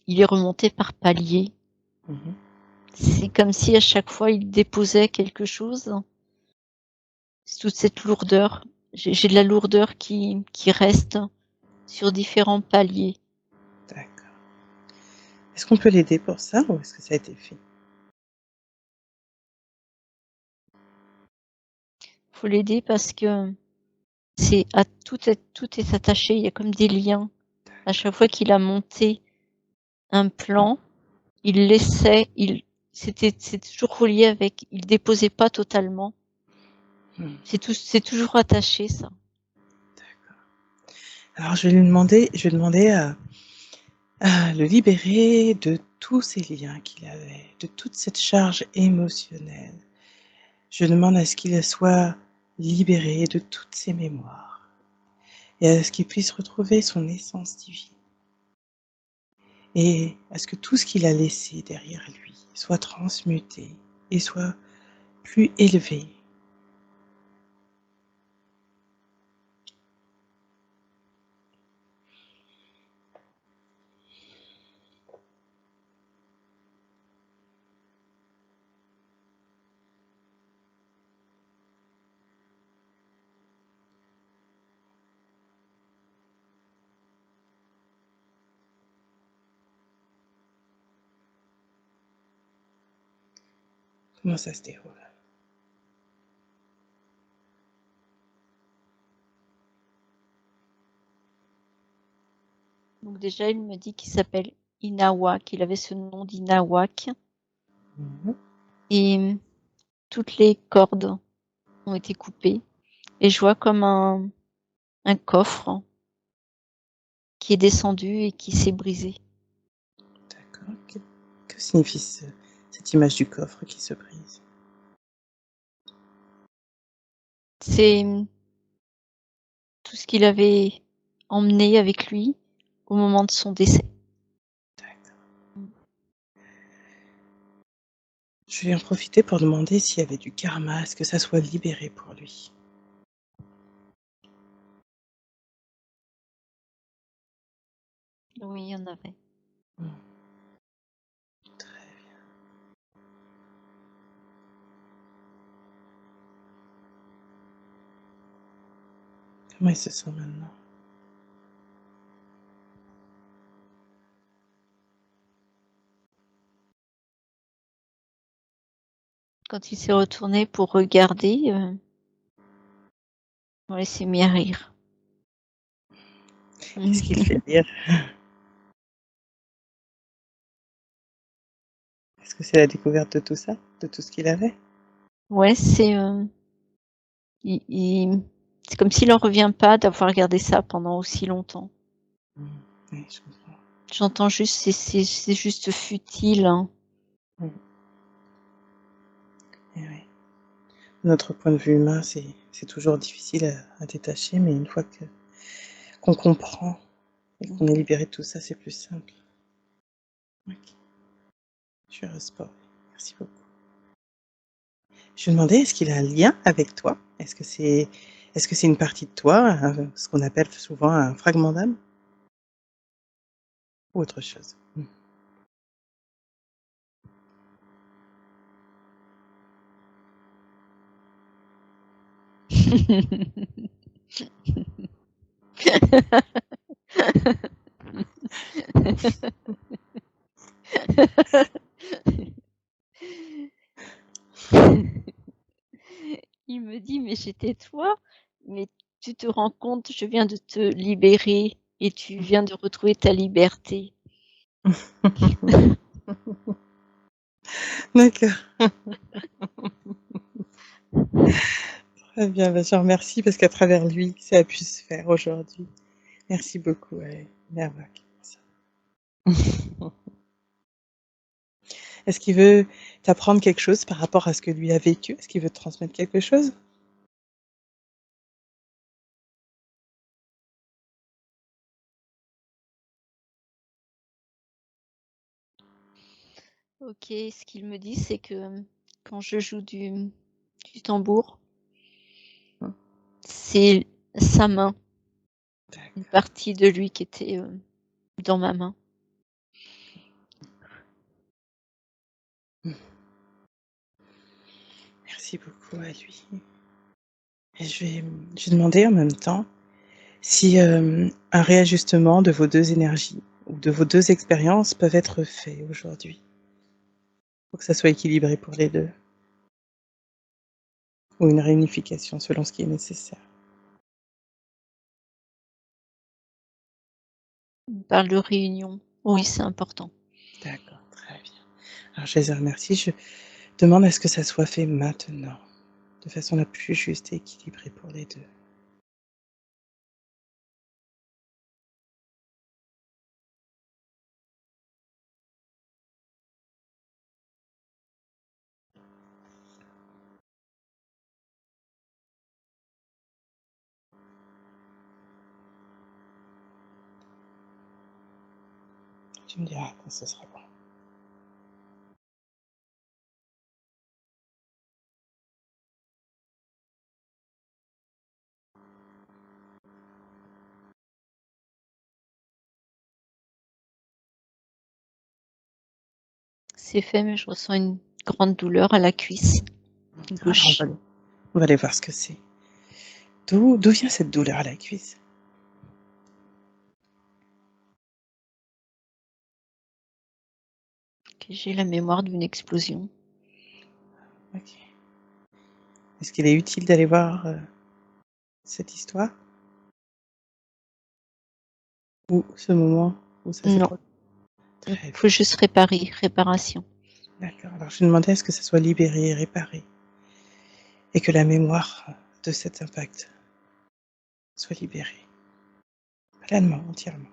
il est remonté par paliers.
Mmh.
C'est comme si à chaque fois il déposait quelque chose. C'est toute cette lourdeur. J'ai de la lourdeur qui reste sur différents paliers.
D'accord. Est-ce qu'on peut l'aider pour ça ou est-ce que ça a été fait?
Faut l'aider parce que tout est attaché, il y a comme des liens. À chaque fois qu'il a monté un plan, il laissait c'est toujours relié avec il déposait pas totalement.
Mmh.
C'est toujours attaché ça.
D'accord. Alors je vais demander à le libérer de tous ces liens qu'il avait, de toute cette charge émotionnelle. Je demande à ce qu'il soit libéré de toutes ses mémoires et à ce qu'il puisse retrouver son essence divine et à ce que tout ce qu'il a laissé derrière lui soit transmuté et soit plus élevé. Comment ça se déroule?
Donc déjà, il me dit qu'il s'appelle Inawak, qu'il avait ce nom d'Inawak
Mmh.
et toutes les cordes ont été coupées et je vois comme un coffre qui est descendu et qui s'est brisé.
D'accord. Que signifie cette image du coffre qui se brise?
C'est tout ce qu'il avait emmené avec lui au moment de son décès.
D'accord. Je vais en profiter pour demander s'il y avait du karma, à ce que ça soit libéré pour lui.
Oui, il y en avait.
Mmh. Très bien. Comment il se sent maintenant?
Quand il s'est retourné pour regarder, ouais, il s'est mis à rire.
Qu'est-ce qui le fait rire? Est-ce que c'est la découverte de tout ça? De tout ce qu'il avait?
Ouais, c'est comme s'il en revient pas d'avoir regardé ça pendant aussi longtemps.
Mmh. Oui, je comprends.
J'entends juste c'est juste futile, hein.
Mmh. Et oui. De notre point de vue humain, c'est toujours difficile à détacher, mais une fois qu'on comprend et qu'on est libéré de tout ça, c'est plus simple. OK. Je suis heureuse pour lui. Merci beaucoup. Je me demandais, est-ce qu'il a un lien avec toi? Est-ce que c'est une partie de toi, ce qu'on appelle souvent un fragment d'âme ou autre chose? Mmh.
Il me dit: «Mais j'étais toi, mais tu te rends compte, je viens de te libérer et tu viens de retrouver ta liberté».
D'accord. Très bien, bah, je remercie parce qu'à travers lui, ça a pu se faire aujourd'hui. Merci beaucoup, ouais, Mervak. Est-ce qu'il veut t'apprendre quelque chose par rapport à ce que lui a vécu? Est-ce qu'il veut te transmettre quelque chose?
OK, ce qu'il me dit, c'est que, quand je joue du tambour,
Mmh.
c'est sa main, une
D'accord,
partie de lui qui était, dans ma main.
merci beaucoup à lui. Et je vais demander en même temps si, un réajustement de vos 2 énergies ou de vos 2 expériences peuvent être faits aujourd'hui, pour que ça soit équilibré pour les 2 ou une réunification selon ce qui est nécessaire.
On parle de réunion. Oui, c'est important.
D'accord, très bien. Alors je les remercie, je demande à ce que ça soit fait maintenant, de façon la plus juste et équilibrée pour les 2. Tu me diras quand ce sera bon.
C'est fait, mais je ressens une grande douleur à la cuisse
Alors
gauche.
on va aller voir ce que c'est. D'où vient cette douleur à la cuisse?
Que j'ai la mémoire d'une explosion.
OK. Est-ce qu'il est utile d'aller voir, cette histoire? Ou ce moment où ça s'est
Non,
produit?
il
Très
faut
bien,
juste réparation.
d'accord. Alors je vais demander à ce que ça soit libéré et réparé et que la mémoire de cet impact soit libérée, pleinement, entièrement.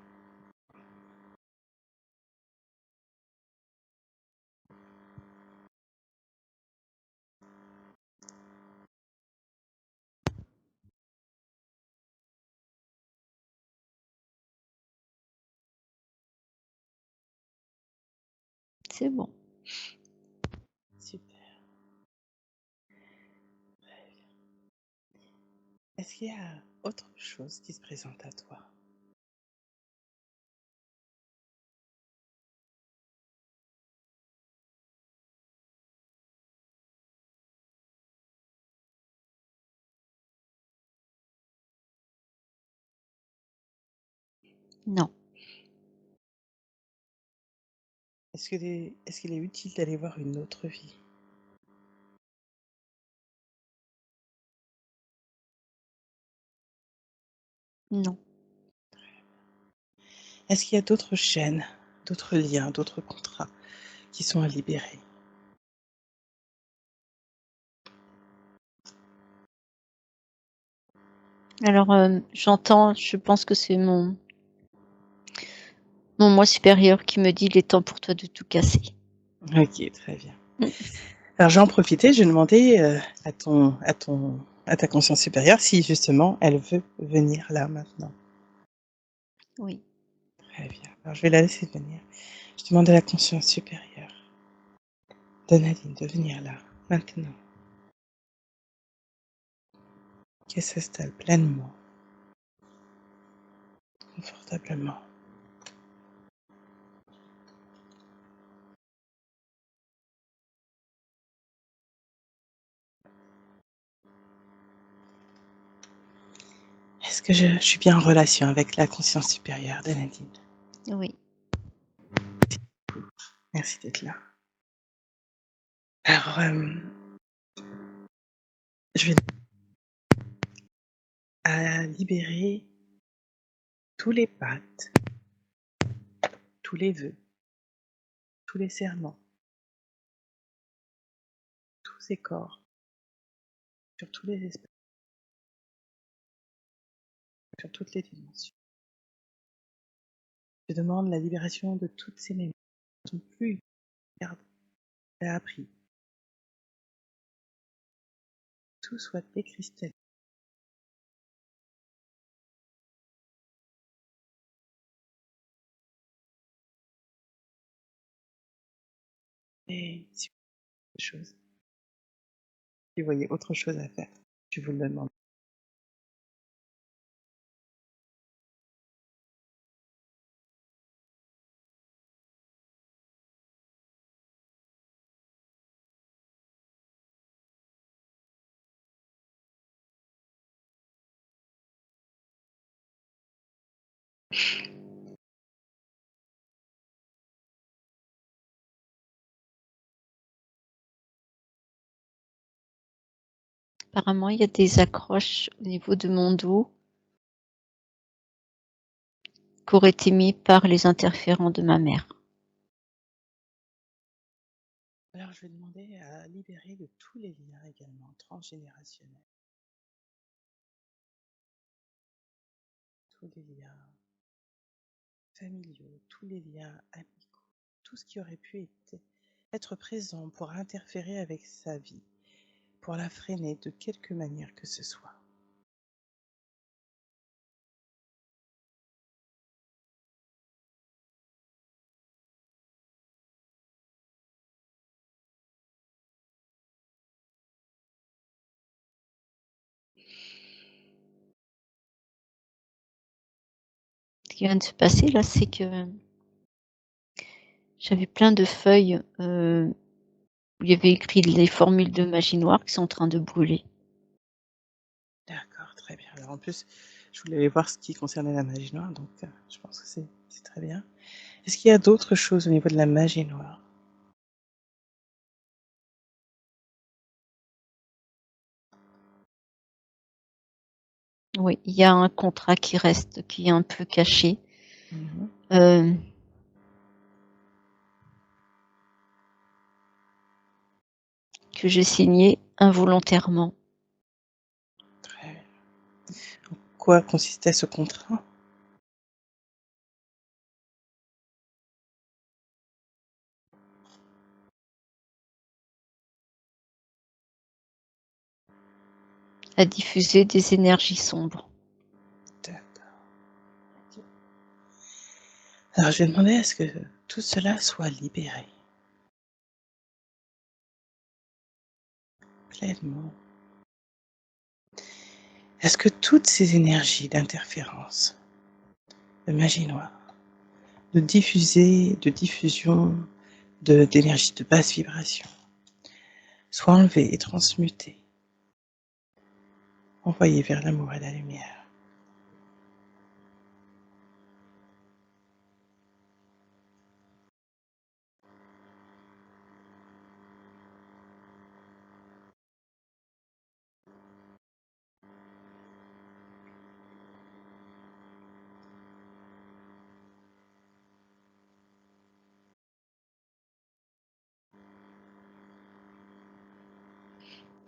C'est bon.
Super. Est-ce qu'il y a autre chose qui se présente à toi?
Non,
Est-ce qu'il est utile d'aller voir une autre vie?
non.
Est-ce qu'il y a d'autres chaînes, d'autres liens, d'autres contrats qui sont à libérer?
Alors, j'entends, je pense que c'est mon moi supérieur qui me dit: «Il est temps pour toi de tout casser».
OK, très bien.
Mmh.
Alors je vais en profiter, je vais demander, à ta conscience supérieure si justement elle veut venir là maintenant.
Oui.
Très bien. Alors je vais la laisser venir. Je demande à la conscience supérieure de Nadine de venir là, maintenant, qu'elle s'installe pleinement, confortablement. Est-ce que je suis bien en relation avec la conscience supérieure de Nadine?
Oui.
Merci d'être là. Alors, je vais à libérer tous les pactes, tous les vœux, tous les serments, tous ces corps, sur tous les espaces, sur toutes les dimensions. Je demande la libération de toutes ces mémoires qui ne sont plus garde, tu as appris. Tout soit décristallisé. Et si vous voyez autre chose, si vous voyez autre chose à faire, je vous le demande.
Apparemment, il y a des accroches au niveau de mon dos qui auraient été mis par les interférents de ma mère.
Alors, je vais demander à libérer de tous les liens également transgénérationnels. Tous les liens familiaux, tous les liens amicaux, tout ce qui aurait pu être présent pour interférer avec sa vie, pour la freiner de quelque manière que ce soit.
Ce qui vient de se passer là, c'est que j'avais plein de feuilles, où il y avait écrit les formules de magie noire qui sont en train de brûler.
D'accord, très bien. Alors en plus, je voulais aller voir ce qui concernait la magie noire, donc je pense que c'est très bien. Est-ce qu'il y a d'autres choses au niveau de la magie noire?
Oui, il y a un contrat qui reste, qui est un peu caché.
Mmh.
Que j'ai signé involontairement.
Très bien. En quoi consistait ce contrat?
À diffuser des énergies sombres.
D'accord. Alors je vais demander à ce que tout cela soit libéré. Pleinement. Est-ce que toutes ces énergies d'interférence, de magie noire, de diffusion d'énergie de basse vibration, soient enlevées et transmutées, envoyées vers l'amour et la lumière?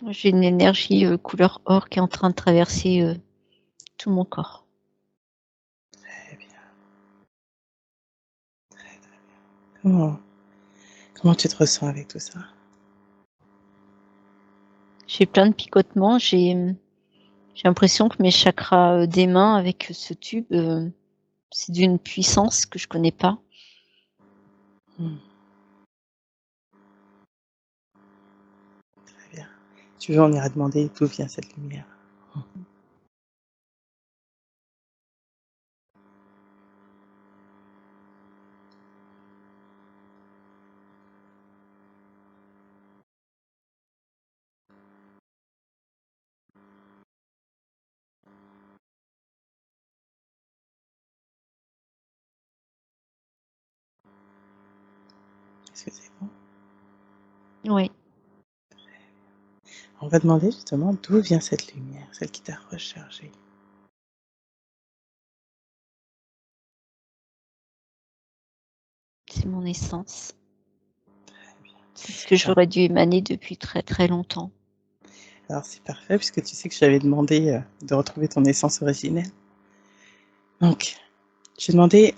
J'ai une énergie, couleur or qui est en train de traverser, tout mon corps.
Très bien, très, très bien. Comment tu te ressens avec tout ça?
J'ai plein de picotements, j'ai l'impression que mes chakras, des mains avec ce tube, c'est d'une puissance que je connais pas.
Mmh, très bien. Si tu veux, on ira demander d'où vient cette lumière. Mmh. Est-ce que c'est bon?
Oui,
On va demander justement d'où vient cette lumière, celle qui t'a rechargée.
c'est mon essence.
Très bien.
C'est ce que
Alors
j'aurais dû émaner depuis très, très longtemps.
alors c'est parfait puisque tu sais que je t'avais demandé, de retrouver ton essence originelle. Donc, j'ai demandé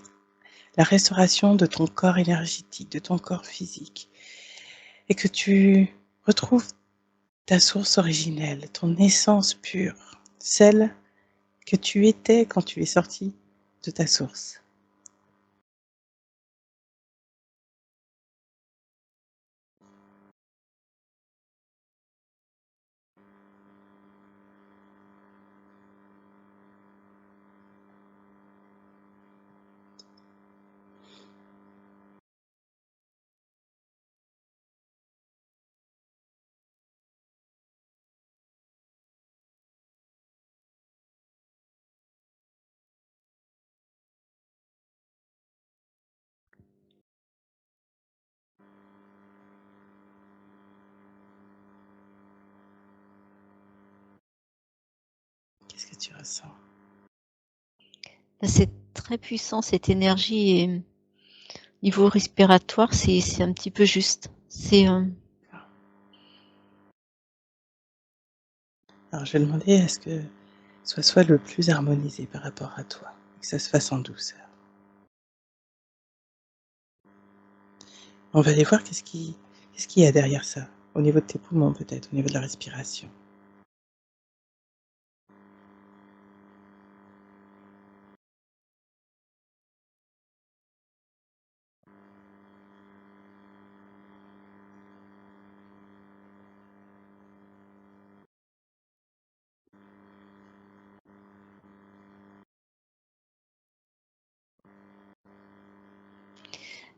la restauration de ton corps énergétique, de ton corps physique et que tu retrouves ta source originelle, ton essence pure, celle que tu étais quand tu es sorti de ta source. tu ressens?
C'est très puissant cette énergie et niveau respiratoire, c'est un petit peu juste.
Alors je vais demander à ce que soit le plus harmonisé par rapport à toi, que ça se fasse en douceur. On va aller voir qu'est-ce qu'il y a derrière ça, au niveau de tes poumons peut-être, au niveau de la respiration.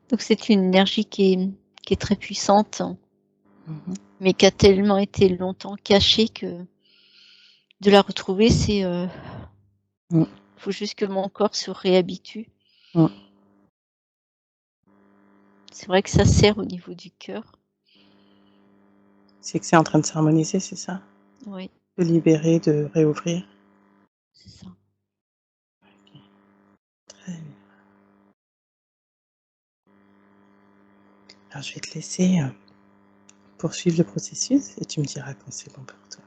Donc c'est une énergie qui est très puissante,
Mmh.
mais qui a tellement été longtemps cachée que de la retrouver,
Mmh.
faut juste que mon corps se réhabitue.
Mmh.
C'est vrai que ça sert au niveau du cœur.
C'est que c'est en train de s'harmoniser, c'est ça?
Oui,
De libérer, de réouvrir?
c'est ça.
Très bien. Alors je vais te laisser, poursuivre le processus et tu me diras quand c'est bon pour toi.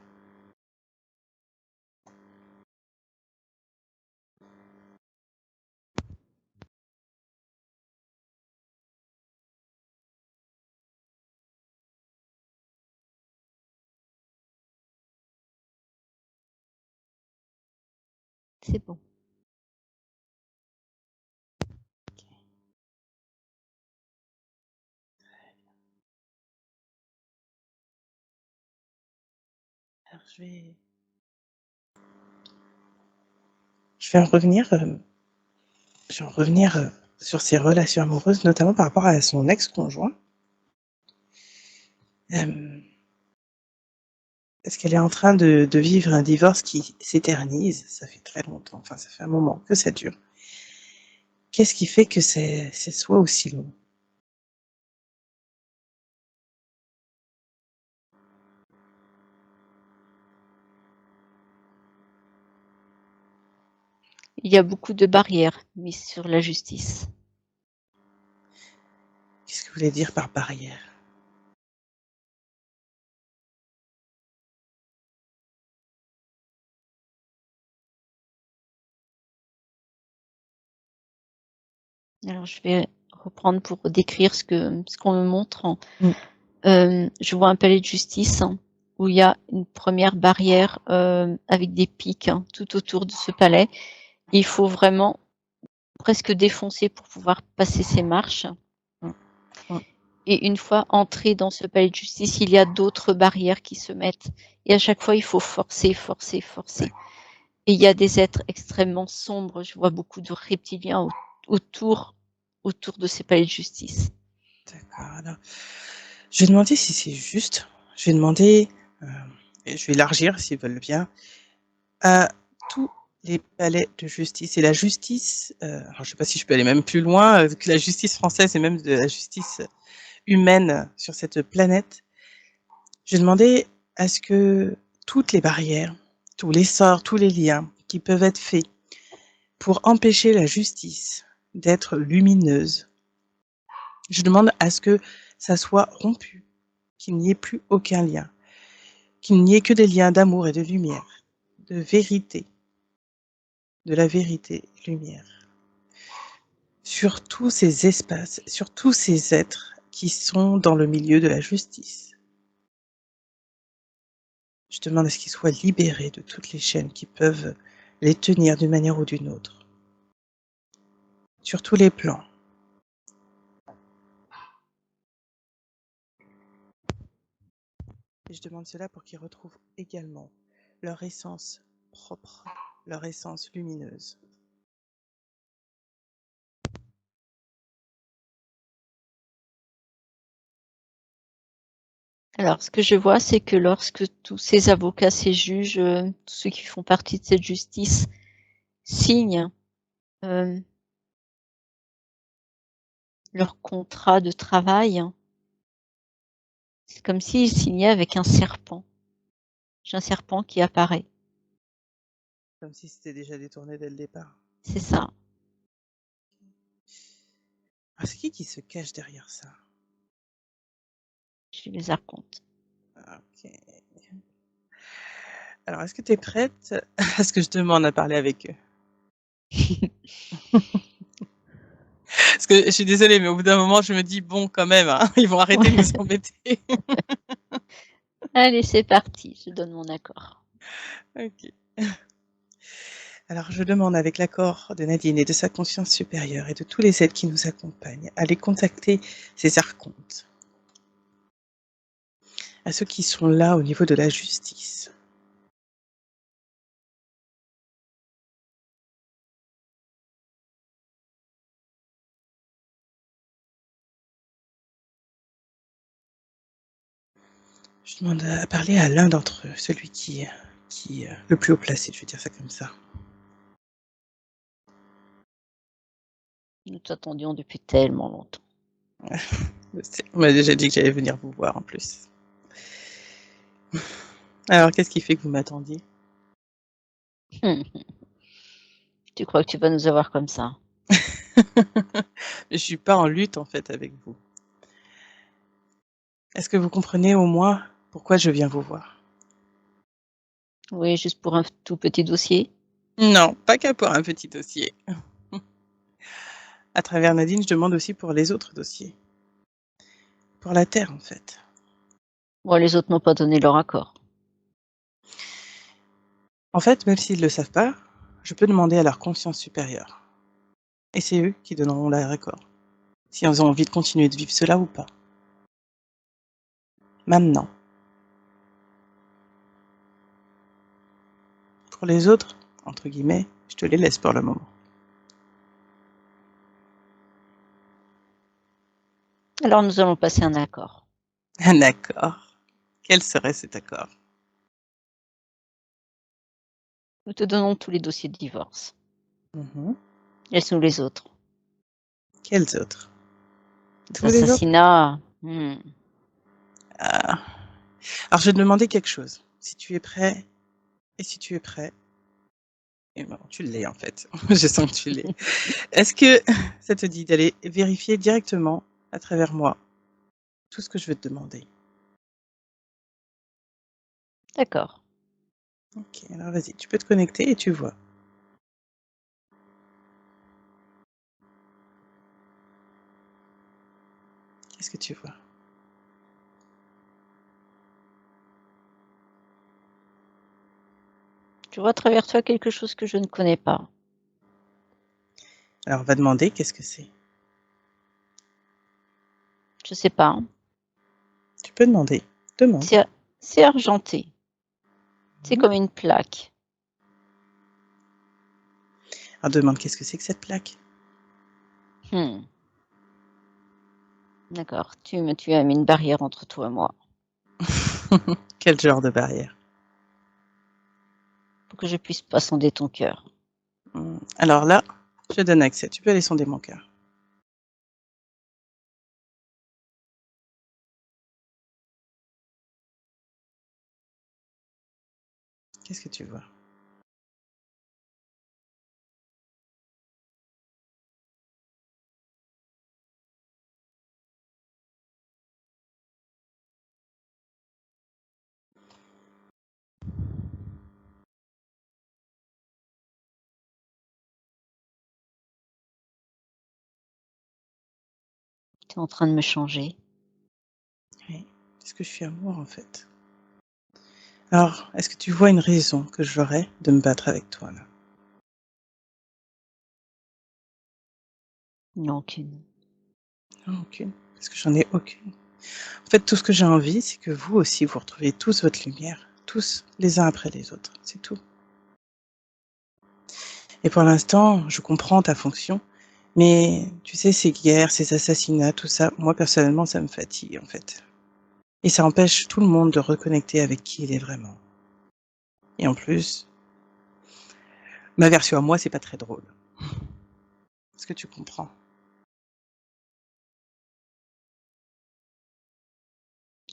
C'est bon.
Alors je vais en revenir, sur ses relations amoureuses, notamment par rapport à son ex-conjoint. Est-ce qu'elle est en train de vivre un divorce qui s'éternise? Ça fait très longtemps, enfin ça fait un moment que ça dure. Qu'est-ce qui fait que c'est soit aussi long?
Il y a beaucoup de barrières mises sur la justice.
Qu'est-ce que vous voulez dire par barrière?
Alors je vais reprendre pour décrire ce qu'on me montre.
Mmh.
Je vois un palais de justice où il y a une première barrière, avec des pics tout autour de ce palais. Il faut vraiment presque défoncer pour pouvoir passer ces marches.
Mmh. Mmh.
Et une fois entré dans ce palais de justice, il y a d'autres barrières qui se mettent. Et à chaque fois, il faut forcer, forcer, forcer. Et il y a des êtres extrêmement sombres. Je vois beaucoup de reptiliens autour de ces palais de justice.
D'accord, alors, je vais demander si c'est juste. Je vais demander, et je vais élargir s'ils veulent bien, à tous les palais de justice et la justice, alors je ne sais pas si je peux aller même plus loin, que la justice française et même de la justice humaine sur cette planète. Je vais demander à ce que toutes les barrières, tous les sorts, tous les liens qui peuvent être faits pour empêcher la justice d'être lumineuse, je demande à ce que ça soit rompu, qu'il n'y ait plus aucun lien, qu'il n'y ait que des liens d'amour et de lumière, de vérité, de la vérité lumière, sur tous ces espaces, sur tous ces êtres qui sont dans le milieu de la justice. Je demande à ce qu'ils soient libérés de toutes les chaînes qui peuvent les tenir d'une manière ou d'une autre, sur tous les plans. Et je demande cela pour qu'ils retrouvent également leur essence propre, leur essence lumineuse.
Alors, ce que je vois, c'est que lorsque tous ces avocats, ces juges, tous ceux qui font partie de cette justice signent leur contrat de travail, c'est comme s'ils signaient avec un serpent. J'ai un serpent qui apparaît.
Comme si c'était déjà détourné dès le départ.
C'est ça.
Ah, c'est qui se cache derrière ça?
Je les archontes.
Ok. Alors, est-ce que tu es prête à ce que je demande à parler avec eux? Parce que je suis désolée, mais au bout d'un moment, je me dis, bon, quand même, hein, ils vont arrêter de
Ouais.
nous embêter.
Allez, c'est parti, je donne mon accord.
Ok. Alors, je demande avec l'accord de Nadine et de sa conscience supérieure et de tous les êtres qui nous accompagnent à aller contacter ces archontes, à ceux qui sont là au niveau de la justice. Je demande à parler à l'un d'entre eux, celui qui est le plus haut placé, je vais dire ça comme ça.
Nous t'attendions depuis tellement longtemps.
On m'a déjà dit que j'allais venir vous voir en plus. Alors, qu'est-ce qui fait que vous m'attendiez?
Tu crois que tu vas nous avoir comme ça?
Je suis pas en lutte en fait avec vous. Est-ce que vous comprenez au moins pourquoi je viens vous voir?
Oui, juste pour un tout petit dossier?
Non, pas qu'à pour un petit dossier. À travers Nadine, je demande aussi pour les autres dossiers. Pour la Terre, en fait.
Bon, les autres n'ont pas donné leur accord.
En fait, même s'ils ne le savent pas, je peux demander à leur conscience supérieure. Et c'est eux qui donneront leur accord. Si ils ont envie de continuer de vivre cela ou pas. Maintenant. Pour les autres, entre guillemets, je te les laisse pour le moment.
Alors nous allons passer un accord.
Un accord. Quel serait cet accord?
Nous te donnons tous les dossiers de divorce.
Mhm.
Laisse-nous les autres.
Quels autres? Tous les autres?
L'assassinat.
Ah. Alors, je vais te demander quelque chose. Si tu es prêt, et si tu es prêt, et bon, tu l'es en fait. Je sens que tu l'es. Est-ce que ça te dit d'aller vérifier directement à travers moi tout ce que je veux te demander?
D'accord.
Ok, alors vas-y, tu peux te connecter et tu vois. Qu'est-ce que tu vois?
Je vois à travers toi quelque chose que je ne connais pas.
Alors, on va demander qu'est-ce que c'est.
Je sais pas. Hein.
Tu peux demander. Demande.
C'est argenté. C'est
Mhm.
comme une plaque.
Alors, demande qu'est-ce que c'est que cette plaque?
D'accord. Tu as mis une barrière entre toi et moi
Quel genre de barrière?
pour que je puisse pas sonder ton cœur.
Alors là, je te donne accès. Tu peux aller sonder mon cœur. Qu'est-ce que tu vois?
Tu es en train de me changer.
Oui, parce que je suis amour en fait. Alors, est-ce que tu vois une raison que j'aurais de me battre avec toi là?
Non, aucune.
Non, aucune. Parce que j'en ai aucune. En fait, tout ce que j'ai envie, c'est que vous aussi, vous retrouviez tous votre lumière. Tous, les uns après les autres. C'est tout. Et pour l'instant, je comprends ta fonction. Mais tu sais, ces guerres, ces assassinats, tout ça, moi personnellement, ça me fatigue en fait. Et ça empêche tout le monde de reconnecter avec qui il est vraiment. Et en plus, ma version à moi, c'est pas très drôle. Est-ce que tu comprends?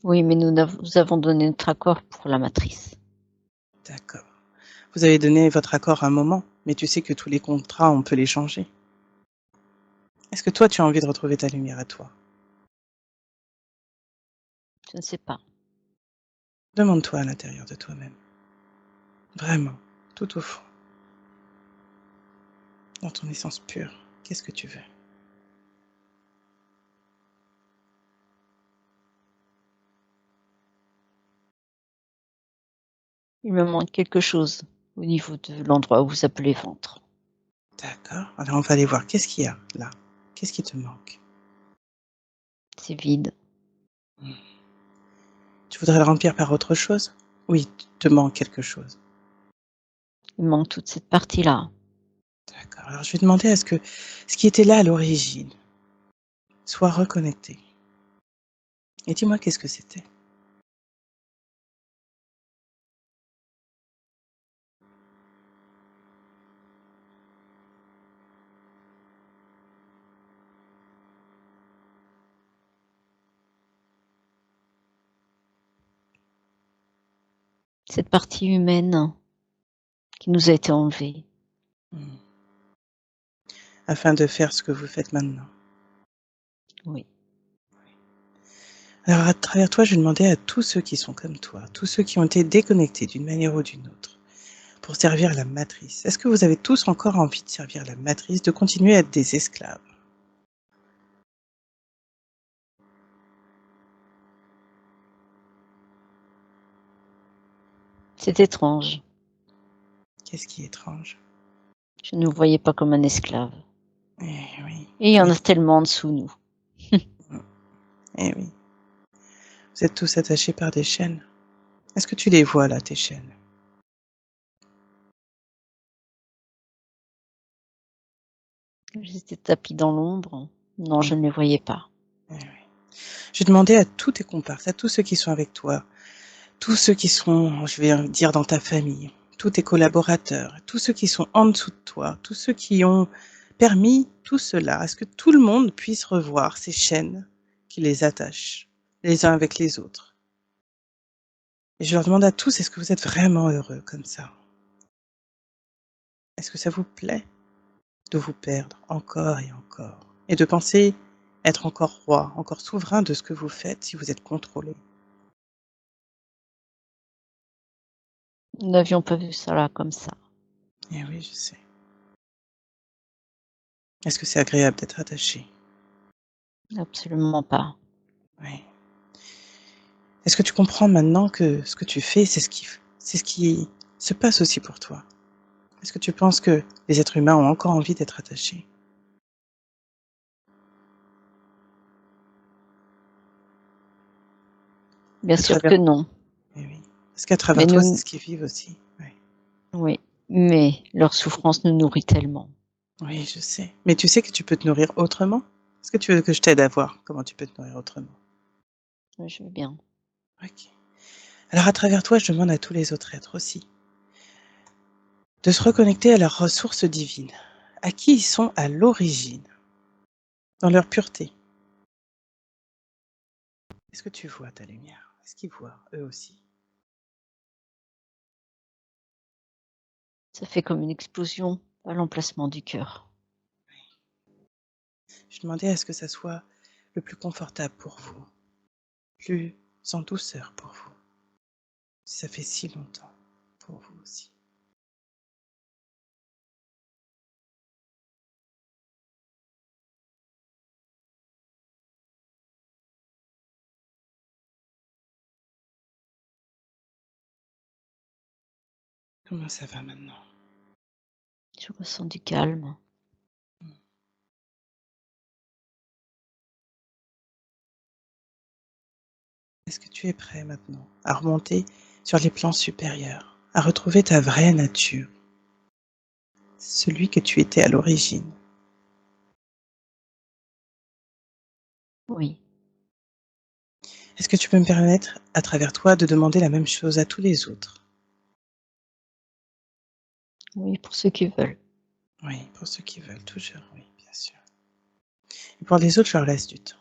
Oui, mais nous avons donné notre accord pour la matrice.
D'accord. Vous avez donné votre accord à un moment, mais tu sais que tous les contrats, on peut les changer. Est-ce que toi, tu as envie de retrouver ta lumière à toi?
Je ne sais pas.
Demande-toi à l'intérieur de toi-même. Vraiment, tout au fond, dans ton essence pure, qu'est-ce que tu veux?
Il me manque quelque chose au niveau de l'endroit où vous appelez ventre.
D'accord, alors on va aller voir. Qu'est-ce qu'il y a là? Qu'est-ce qui te manque?
C'est vide.
Tu voudrais le remplir par autre chose? Oui, te manque quelque chose.
Il me manque toute cette partie-là.
D'accord, alors je vais demander à ce que ce qui était là à l'origine soit reconnecté. Et dis-moi qu'est-ce que c'était?
Cette partie humaine qui nous a été enlevée.
Mmh. Afin de faire ce que vous faites maintenant.
Oui.
Alors à travers toi, je vais demander à tous ceux qui sont comme toi, tous ceux qui ont été déconnectés d'une manière ou d'une autre, pour servir la matrice. Est-ce que vous avez tous encore envie de servir la matrice, de continuer à être des esclaves?
C'est étrange.
Qu'est-ce qui est étrange?
Je ne vous voyais pas comme un esclave.
Eh oui,
Et il y en
oui,
a tellement en dessous nous.
eh oui. Vous êtes tous attachés par des chaînes. Est-ce que tu les vois là, tes chaînes?
J'étais tapis dans l'ombre. Non, je ne les voyais pas.
Eh oui. J'ai demandé à tous tes comparses, à tous ceux qui sont avec toi, tous ceux qui sont, je vais dire, dans ta famille, tous tes collaborateurs, tous ceux qui sont en dessous de toi, tous ceux qui ont permis tout cela, à ce que tout le monde puisse revoir ces chaînes qui les attachent, les uns avec les autres. Et je leur demande à tous, est-ce que vous êtes vraiment heureux comme ça? Est-ce que ça vous plaît de vous perdre encore et encore? Et de penser être encore roi, encore souverain de ce que vous faites si vous êtes contrôlé?
Nous n'avions pas vu ça là comme ça.
Eh oui, je sais. Est-ce que c'est agréable d'être attaché?
Absolument pas.
Oui. Est-ce que tu comprends maintenant que ce que tu fais, c'est ce qui se passe aussi pour toi? Est-ce que tu penses que les êtres humains ont encore envie d'être attachés?
Bien
À
sûr
travers
que non.
Eh oui. Parce qu'à travers
Mais
toi, c'est
nous,
ce qu'ils vivent aussi. Oui.
oui. Mais leur souffrance nous nourrit tellement.
Oui, je sais. Mais tu sais que tu peux te nourrir autrement? Est-ce que tu veux que je t'aide à voir comment tu peux te nourrir autrement?
Je veux bien.
OK. Alors à travers toi, je demande à tous les autres êtres aussi de se reconnecter à leurs ressources divines, à qui ils sont à l'origine, dans leur pureté. Est-ce que tu vois ta lumière? Est-ce qu'ils voient eux aussi?
Ça fait comme une explosion à l'emplacement du cœur.
Je demandais à ce que ça soit le plus confortable pour vous, plus en douceur pour vous. Ça fait si longtemps pour vous aussi. Comment ça va maintenant?
Je ressens du calme.
Est-ce que tu es prêt maintenant à remonter sur les plans supérieurs, à retrouver ta vraie nature, celui que tu étais à l'origine?
Oui.
Est-ce que tu peux me permettre, à travers toi, de demander la même chose à tous les autres?
Oui, pour ceux qui veulent.
Oui, pour ceux qui veulent, toujours, oui, bien sûr. Et pour les autres, je leur laisse du temps.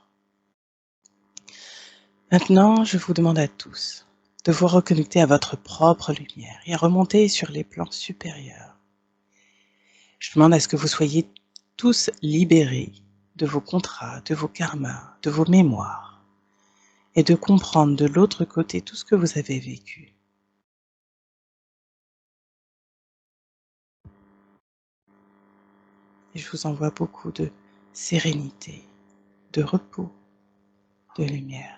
Maintenant, je vous demande à tous de vous reconnecter à votre propre lumière et à remonter sur les plans supérieurs. Je demande à ce que vous soyez tous libérés de vos contrats, de vos karmas, de vos mémoires, et de comprendre de l'autre côté tout ce que vous avez vécu. Et je vous envoie beaucoup de sérénité, de repos, de lumière.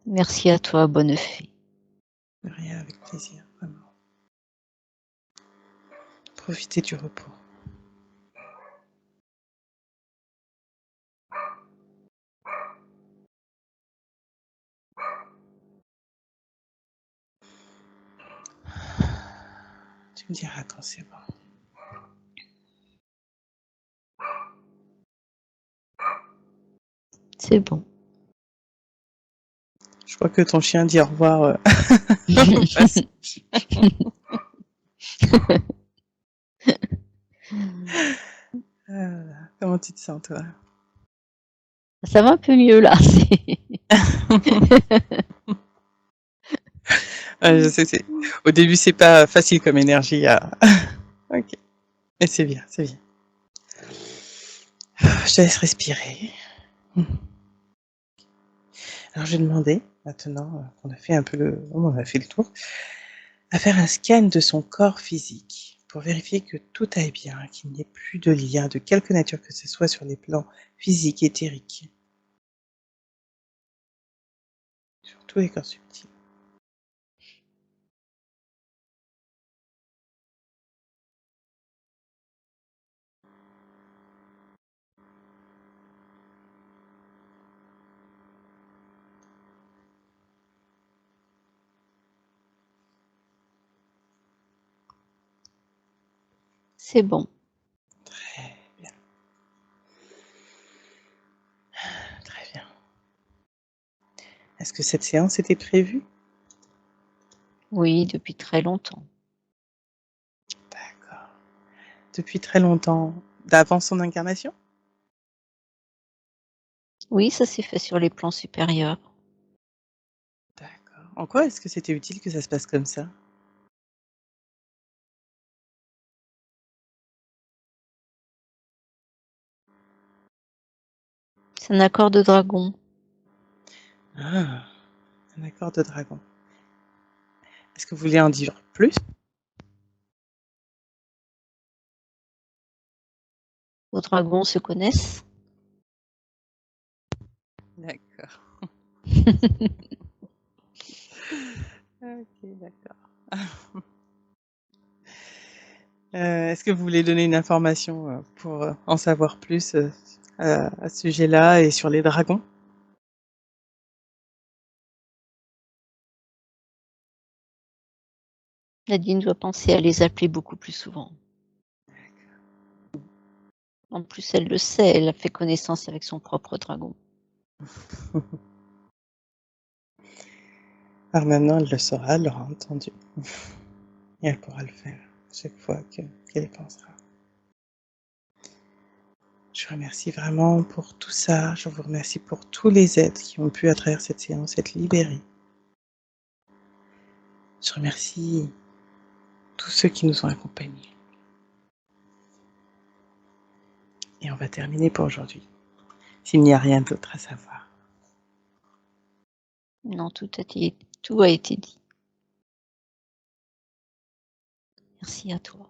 Merci à toi, bonne fée.
De rien, avec plaisir, vraiment. Profitez du repos. Tu me diras quand c'est bon.
C'est bon.
Je crois que ton chien dit au revoir. Comment tu te sens, toi?
Ça va un peu mieux là.
Je sais, au début, c'est pas facile comme énergie. Ok, mais c'est bien, c'est bien. Je te laisse respirer. Alors, j'ai demandé, maintenant qu'on a fait un peu on a fait le tour, à faire un scan de son corps physique pour vérifier que tout aille bien, qu'il n'y ait plus de lien de quelque nature que ce soit sur les plans physiques, éthériques, sur tous les corps subtils.
C'est bon.
Très bien. Très bien. Est-ce que cette séance était prévue?
Oui, depuis très longtemps.
D'accord. Depuis très longtemps, d'avant son incarnation?
Oui, ça s'est fait sur les plans supérieurs.
D'accord. En quoi est-ce que c'était utile que ça se passe comme ça?
C'est un accord de dragon.
Ah, un accord de dragon. Est-ce que vous voulez en dire plus?
Vos dragons se connaissent?
D'accord. Ok, d'accord. Est-ce que vous voulez donner une information pour en savoir plus à ce sujet-là et sur les dragons?
Nadine doit penser à les appeler beaucoup plus souvent. En plus, elle le sait, elle a fait connaissance avec son propre dragon.
Alors maintenant, elle le saura, elle l'aura entendu. Et elle pourra le faire chaque fois qu'elle y pensera. Je vous remercie vraiment pour tout ça. Je vous remercie pour tous les êtres qui ont pu, à travers cette séance, être libérés. Je remercie tous ceux qui nous ont accompagnés. Et on va terminer pour aujourd'hui, s'il n'y a rien d'autre à savoir.
Non, tout a été dit. Merci à toi.